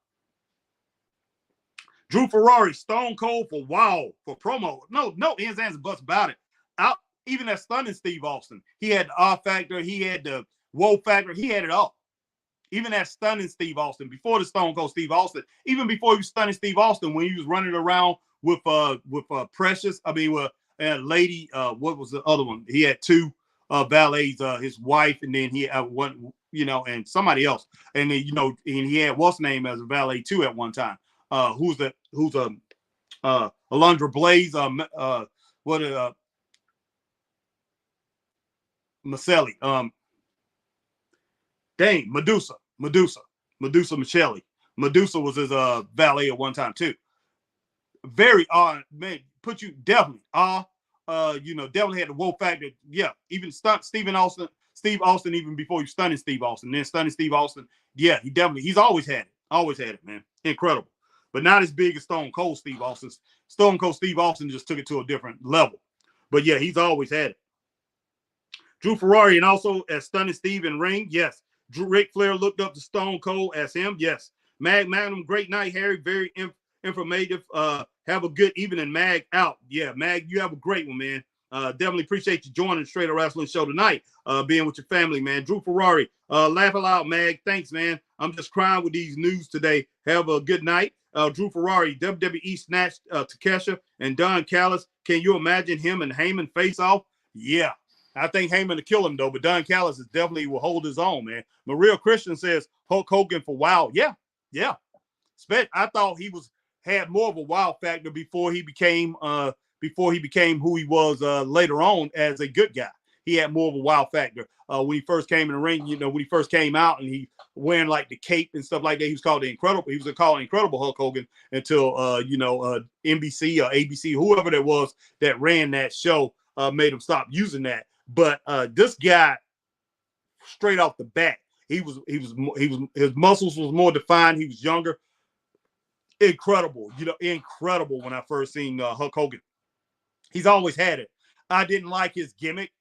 Drew Ferrari, Stone Cold for wow, for promo. No ins, ands, and buts about it. Out, even that stunning Steve Austin. He had the R factor, he had the whoa factor, he had it all. Even that stunning Steve Austin, before the Stone Cold Steve Austin, even before he was stunning Steve Austin, when he was running around with Precious, I mean with Lady, what was the other one? He had two valets, his wife, and then he had one, and somebody else, and then and he had what's name as a valet too at one time. Who's Alundra Blaze, Maselli, dang, Medusa Michelli. Medusa was his valet at one time too. Very man, put you definitely definitely had the woe factor. Yeah, even Steve Austin, even before you stunning Steve Austin, then stunning Steve Austin. Yeah, he's always had it, man. Incredible. But not as big as Stone Cold Steve Austin. Stone Cold Steve Austin just took it to a different level. But yeah, he's always had it. Drew Ferrari, and also as stunning Steve in ring, yes. Ric Flair looked up to Stone Cold as him, yes. Magnum, great night, Harry. Very informative. Have a good evening, Mag. Out. Yeah, Mag, you have a great one, man. Definitely appreciate you joining the Straight Up Wrestling Show tonight, being with your family, man. Drew Ferrari, laugh aloud, Mag. Thanks, man. I'm just crying with these news today. Have a good night. Drew Ferrari, WWE snatched Takesha and Don Callis. Can you imagine him and Heyman face off? Yeah. I think Heyman to kill him, though, but Don Callis is definitely will hold his own, man. Maria Christian says Hulk Hogan for wow. Yeah. I thought he had more of a wow factor before he became who he was later on as a good guy. He had more of a wow factor when he first came in the ring. When he first came out and he wearing like the cape and stuff like that. He was called Incredible Hulk Hogan until NBC or ABC, whoever that was that ran that show, made him stop using that. But this guy, straight off the bat, his muscles was more defined. He was younger. Incredible, incredible when I first seen Hulk Hogan. He's always had it. I didn't like his gimmick.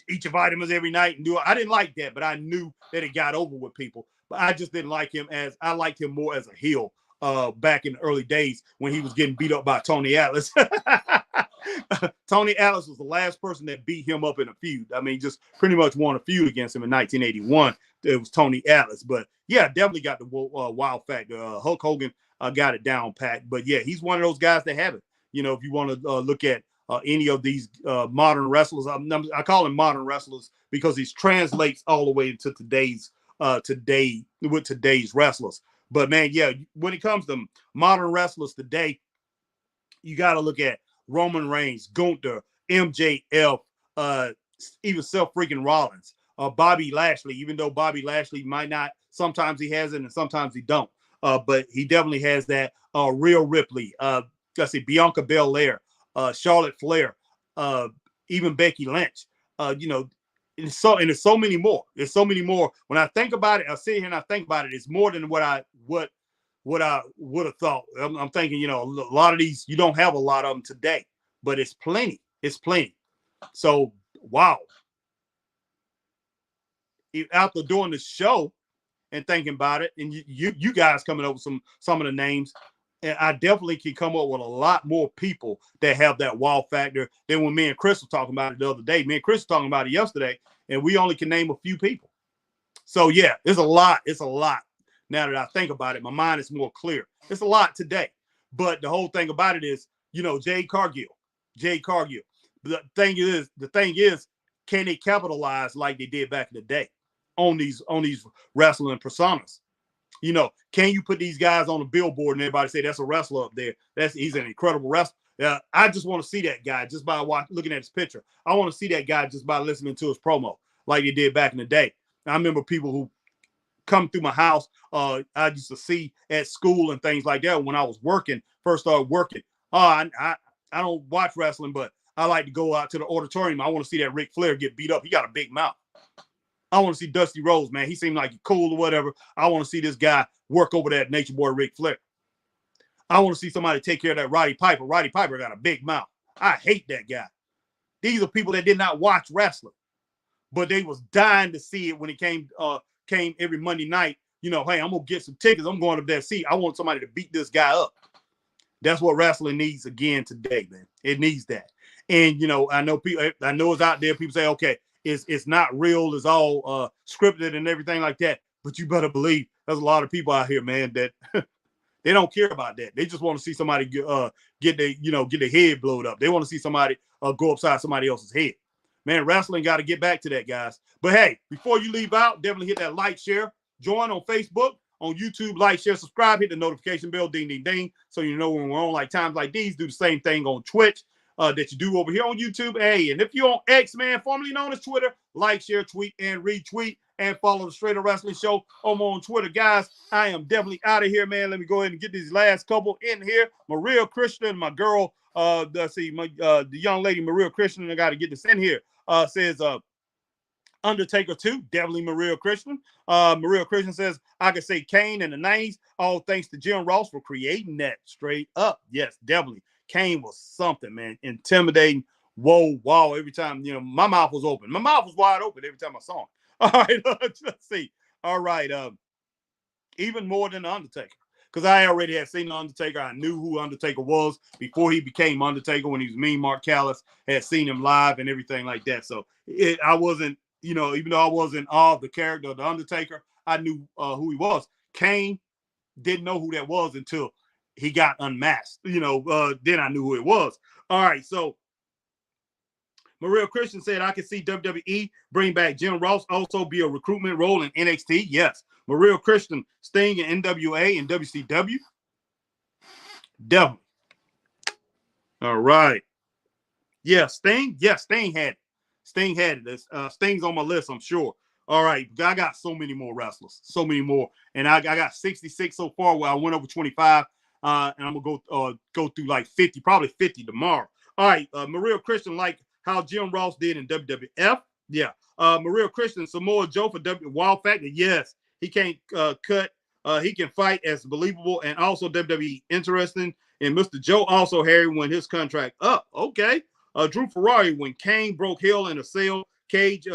Eat your vitamins every night and do it. I didn't like that, but I knew that it got over with people. But I just didn't like him I liked him more as a heel back in the early days when he was getting beat up by Tony Atlas. Tony Atlas was the last person that beat him up in a feud. I mean, just pretty much won a feud against him in 1981. It was Tony Atlas. But yeah, definitely got the wild factor. Hulk Hogan got it down packed. But yeah, he's one of those guys that have it. If you want to look at any of these modern wrestlers, I call them modern wrestlers because he translates all the way into today's wrestlers. But man, yeah, when it comes to modern wrestlers today, you got to look at Roman Reigns, Gunther, MJF, even Seth freaking Rollins, Bobby Lashley, even though Bobby Lashley might not, sometimes he has it and sometimes he don't. But he definitely has that. Rhea Ripley, let's see, Bianca Belair, Charlotte Flair, even Becky Lynch. And there's so many more. There's so many more. When I think about it, I sit here and I think about it. It's more than what I would have thought. I'm thinking, a lot of these, you don't have a lot of them today, but it's plenty. It's plenty. So, wow. After doing the show and thinking about it, and you guys coming up with some of the names, and I definitely can come up with a lot more people that have that wow factor than when me and Chris were talking about it the other day. Me and Chris were talking about it yesterday, and we only can name a few people. So, yeah, it's a lot. It's a lot. Now that I think about it, my mind is more clear. It's a lot today. But the whole thing about it is, Jade Cargill. The thing is, can they capitalize like they did back in the day on these wrestling personas? Can you put these guys on a billboard and everybody say that's a wrestler up there? He's an incredible wrestler. I just want to see that guy just by looking at his picture. I want to see that guy just by listening to his promo like they did back in the day. I remember people who come through my house. I used to see at school and things like that when I was first started working. I don't watch wrestling, but I like to go out to the auditorium. I want to see that Ric Flair get beat up. He got a big mouth. I want to see Dusty Rhodes, man. He seemed like cool or whatever. I want to see this guy work over that Nature Boy Ric Flair. I want to see somebody take care of that Roddy Piper. Roddy Piper got a big mouth. I hate that guy. These are people that did not watch wrestling, but they was dying to see it when it came every Monday night. Hey, I'm gonna get some tickets. I'm going up there to see. I want somebody to beat this guy up. That's what wrestling needs again today, man. It needs that. And you know, I know it's out there. People say, okay, it's not real, it's all scripted and everything like that. But you better believe there's a lot of people out here, man, that they don't care about that. They just want to see somebody get their head blowed up. They want to see somebody go upside somebody else's head. Man, wrestling got to get back to that, guys. But hey, before you leave out, definitely hit that like, share, join on Facebook, on YouTube, like, share, subscribe, hit the notification bell, ding, ding, ding, so you know when we're on like times like these. Do the same thing on Twitch that you do over here on YouTube. Hey, and if you're on X, man, formerly known as Twitter, like, share, tweet, and retweet, and follow the Straight Up Wrestling Show on Twitter. Guys, I am definitely out of here, man. Let me go ahead and get these last couple in here. Maria Christian, my girl, the young lady, Maria Christian, I got to get this in here, says, Undertaker 2, definitely Maria Christian. Maria Christian says, I could say Kane in the 90s, all thanks to Jim Ross for creating that. Straight up. Yes, definitely. Kane was something, man. Intimidating. Whoa, wow. Every time, my mouth was open. My mouth was wide open every time I saw him. All right, let's see. All right, even more than the Undertaker. Because I already had seen the Undertaker. I knew who Undertaker was before he became Undertaker when he was Mean Mark Callis. Had seen him live and everything like that. So I wasn't, even though I wasn't of the character of the Undertaker, I knew who he was. Kane didn't know who that was until he got unmasked. Then I knew who it was. All right, so Maria Christian said, I can see WWE bring back Jim Ross, also be a recruitment role in NXT. Yes. Maria Christian, Sting in NWA and WCW. Definitely. All right. Yeah, Sting. Yeah, Sting had it. Sting had it. Sting's on my list, I'm sure. All right. I got so many more wrestlers. So many more. And I got 66 so far where I went over 25. And I'm going to go through like 50, probably 50 tomorrow. All right. Maria Christian, like how Jim Ross did in WWF. Yeah. Maria Christian, Samoa Joe for Wow Factor. Yes. He can't cut. He can fight as believable and also WWE interesting. And Mr. Joe also, Harry, when his contract up. Okay. Drew Ferrari, when Kane broke Hell in a cell cage,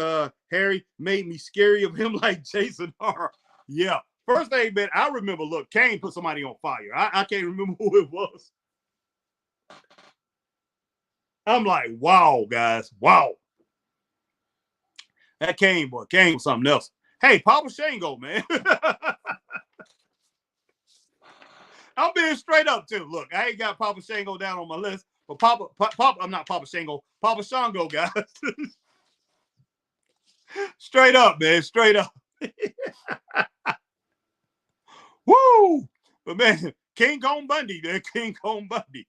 Harry made me scary of him like Jason Hart. Yeah. First thing, man, I remember, look, Kane put somebody on fire. I can't remember who it was. I'm like, wow, guys. Wow. That Kane was something else. Hey, Papa Shango, man. I'm being straight up, too. Look, I ain't got Papa Shango down on my list, but I'm not Papa Shango, Papa Shango, guys. Straight up, man. Straight up. Woo! But, man, King Kong Bundy, man. King Kong Bundy.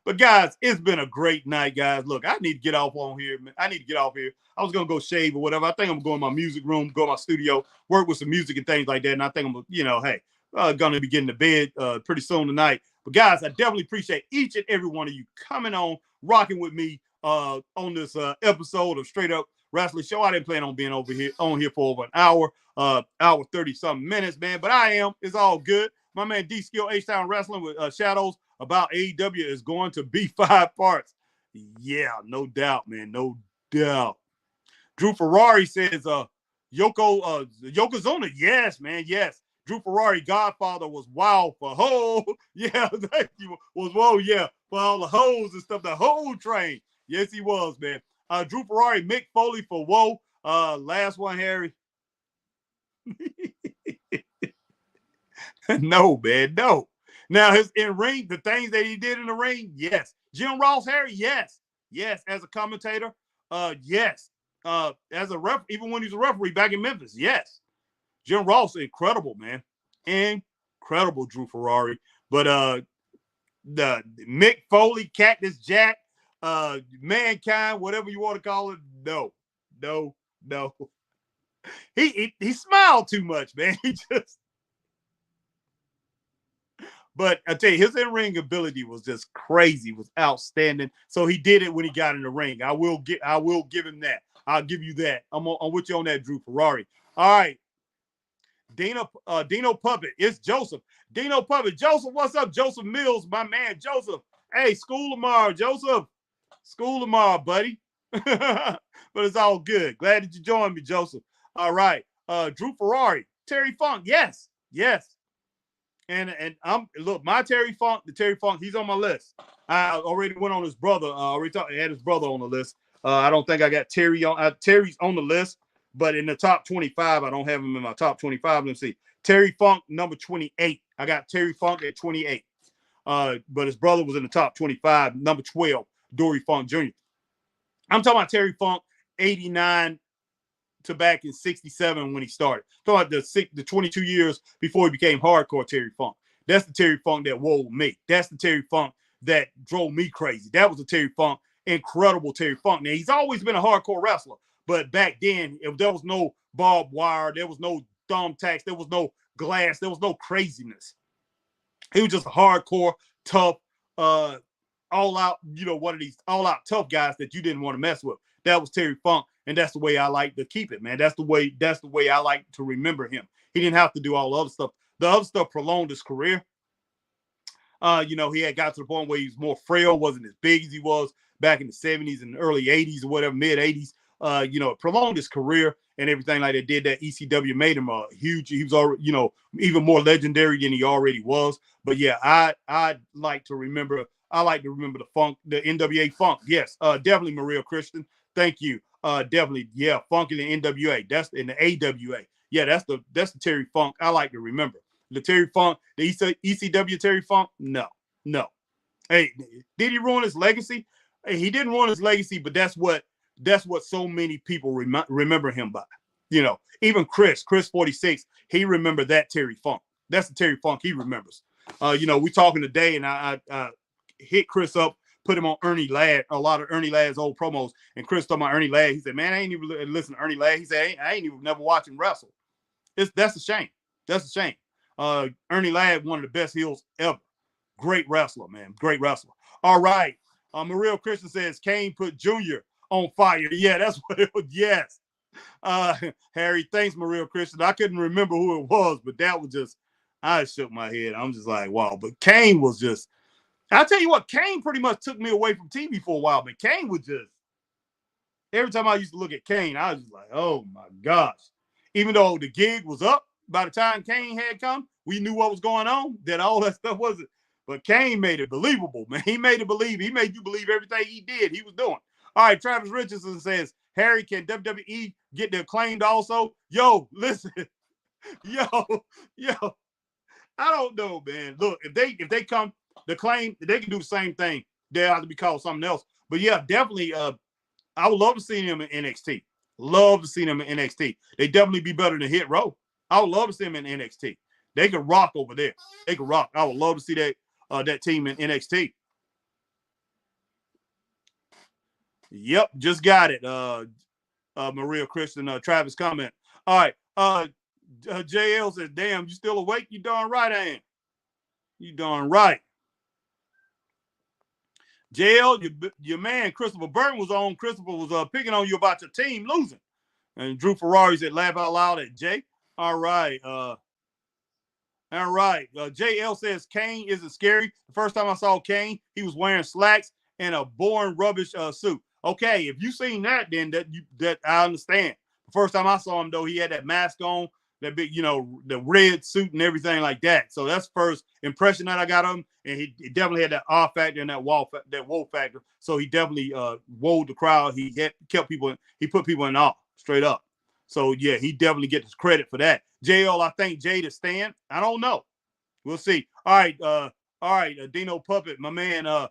But guys, it's been a great night, guys. Look, I need to get off on here, man. I need to get off here. I was gonna go shave or whatever. I think I'm going to my music room, go to my studio, work with some music and things like that. And I think I'm, gonna be getting to bed pretty soon tonight. But guys, I definitely appreciate each and every one of you coming on, rocking with me on this episode of Straight Up Wrestling Show. I didn't plan on being on here for over an hour, hour 30 something minutes, man. But I am. It's all good. My man D Skill H-Town Wrestling with Shadows about AEW is going to be 5 parts. Yeah, no doubt, man. No doubt. Drew Ferrari says, Yokozuna. Yes, man. Yes. Drew Ferrari, Godfather, was wow for ho. Yeah, was whoa, yeah, for all the hoes and stuff. The whole train. Yes, he was, man. Drew Ferrari, Mick Foley for whoa. Last one, Harry. No, man, no. Now, his in ring, the things that he did in the ring, yes. Jim Ross, Harry, yes. Yes, as a commentator, yes. As a ref, even when he's a referee back in Memphis, yes. Jim Ross, incredible, man. Incredible, Drew Ferrari. But the Mick Foley, Cactus Jack, Mankind, whatever you want to call it, no. He smiled too much, man. He just. But I tell you, his in-ring ability was just crazy, was outstanding. So he did it when he got in the ring. I will give him that. I'll give you that. I'm with you on that, Drew Ferrari. All right. Dino Puppet. It's Joseph. Dino Puppet. Joseph, what's up? Joseph Mills, my man. Joseph. Hey, school tomorrow, Joseph. School tomorrow, buddy. But it's all good. Glad that you joined me, Joseph. All right. Drew Ferrari. Terry Funk. Yes. Yes. And I'm look, my the Terry Funk, he's on my list. I already went on his brother. I had his brother on the list. I don't think I got Terry on. Terry's on the list, but in the top 25, I don't have him in my top 25. Let's see. Terry Funk, number 28. I got Terry Funk at 28. But his brother was in the top 25, number 12, Dory Funk Jr. I'm talking about Terry Funk, 89 to back in 67 when he started. I'm talking about the 22 years before he became hardcore Terry Funk. That's the Terry Funk that wowed me. That's the Terry Funk that drove me crazy. That was the Terry Funk, incredible Terry Funk. Now, he's always been a hardcore wrestler, but back then, if there was no barbed wire, there was no thumbtacks, there was no glass, there was no craziness. He was just a hardcore, tough, all out, one of these all out tough guys that you didn't want to mess with. That was Terry Funk, and that's the way I like to keep it, man. That's the way I like to remember him. He didn't have to do all the other stuff. The other stuff prolonged his career. He had got to the point where he was more frail, wasn't as big as he was back in the 70s and early 80s or whatever, mid 80s. It prolonged his career and everything like that. Did that ECW made him huge. He was already, even more legendary than he already was. But yeah, I like to remember the Funk, the NWA Funk. Yes, definitely Maria Christian. Thank you. Definitely, yeah, Funk in the NWA. That's in the AWA. Yeah, that's the Terry Funk I like to remember. The Terry Funk, the ECW Terry Funk, no. Hey, did he ruin his legacy? Hey, he didn't ruin his legacy, but that's what so many people remember him by. Even Chris 46, he remembered that Terry Funk. That's the Terry Funk he remembers. We talking today, and I hit Chris up, put him on Ernie Ladd, a lot of Ernie Ladd's old promos, and Chris talking about Ernie Ladd. He said, "Man, I ain't even listen to Ernie Ladd." He said, "I ain't even never watch him wrestle." That's a shame. That's a shame. Ernie Ladd, one of the best heels ever. Great wrestler, man. Great wrestler. All right. Maria Christian says Kane put Junior on fire. Yeah, that's what it was. Yes. Harry, thanks, Maria Christian. I couldn't remember who it was, but that was just, I shook my head. I'm just like, wow. But Kane was just, I'll tell you what, Kane pretty much took me away from TV for a while, but Kane was just, every time I used to look at Kane, I was just like, oh my gosh. Even though the gig was up by the time Kane had come, we knew what was going on, that all that stuff wasn't. But Kane made it believable, man. He made it believe. He made you believe everything he did, he was doing. All right, Travis Richardson says, Harry, can WWE get the Acclaimed also? Yo, listen. Yo. I don't know, man. Look, if they come, the Acclaimed, they can do the same thing. They'll have to be called something else. But yeah, definitely, I would love to see him in NXT. Love to see them in NXT. They definitely be better than Hit Row. I would love to see them in NXT. They could rock over there. They could rock. I would love to see that team in NXT. Yep, just got it. Maria Christian, Travis comment. All right. JL says, damn, you still awake? You darn right I am. You darn right. JL, your man Christopher Burton was on. Christopher was picking on you about your team losing. And Drew Ferrari said, laugh out loud at Jay. All right. JL says Kane isn't scary. The first time I saw Kane, he was wearing slacks and a boring rubbish suit. Okay, if you seen that, then that I understand. The first time I saw him, though, he had that mask on, that big, the red suit and everything like that. So that's the first impression that I got of him. And he definitely had that R factor and that whoa factor. So he definitely wowed the crowd. He put people in awe, straight up. So yeah, he definitely gets credit for that. JL, I think Jay to stand. I don't know. We'll see. All right, Dino Puppet, my man.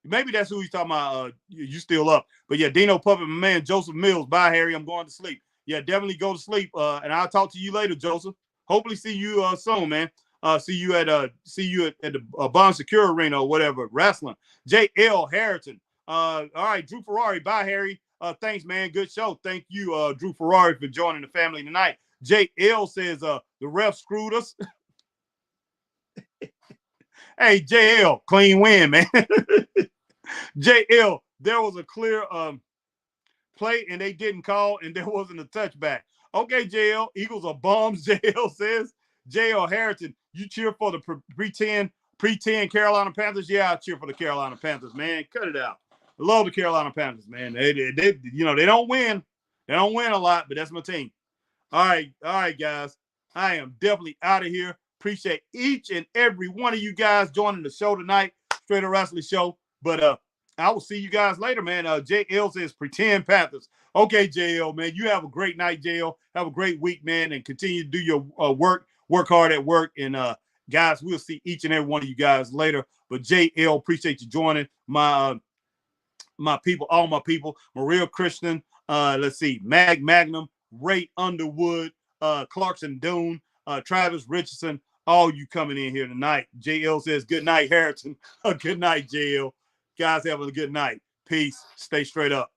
Maybe that's who he's talking about. You still up. But yeah, Dino Puppet, my man, Joseph Mills. Bye, Harry. I'm going to sleep. Yeah, definitely go to sleep. And I'll talk to you later, Joseph. Hopefully see you soon, man. See you at the Bond Secure Arena or whatever, wrestling. J.L. Harrington. All right, Drew Ferrari. Bye, Harry. Thanks, man. Good show. Thank you, Drew Ferrari, for joining the family tonight. J.L. says the ref screwed us. Hey, JL, clean win, man. JL, there was a clear play and they didn't call and there wasn't a touchback. Okay, JL, Eagles are bums, JL says. JL Harrington, you cheer for the pretend Carolina Panthers? Yeah, I cheer for the Carolina Panthers, man. Cut it out. I love the Carolina Panthers, man. They don't win. They don't win a lot, but that's my team. All right, guys. I am definitely out of here. Appreciate each and every one of you guys joining the show tonight, Straight Up Wrestling Show. But I will see you guys later, man. JL says pretend Panthers. Okay, JL, man. You have a great night, JL. Have a great week, man, and continue to do your work. Work hard at work. And guys, we'll see each and every one of you guys later. But JL, appreciate you joining my people, all my people, Maria Christian, let's see, Magnum, Ray Underwood, Clarkson Doon, Travis Richardson, all you coming in here tonight. JL says, good night, Harrison. Good night, JL. Guys, have a good night. Peace. Stay straight up.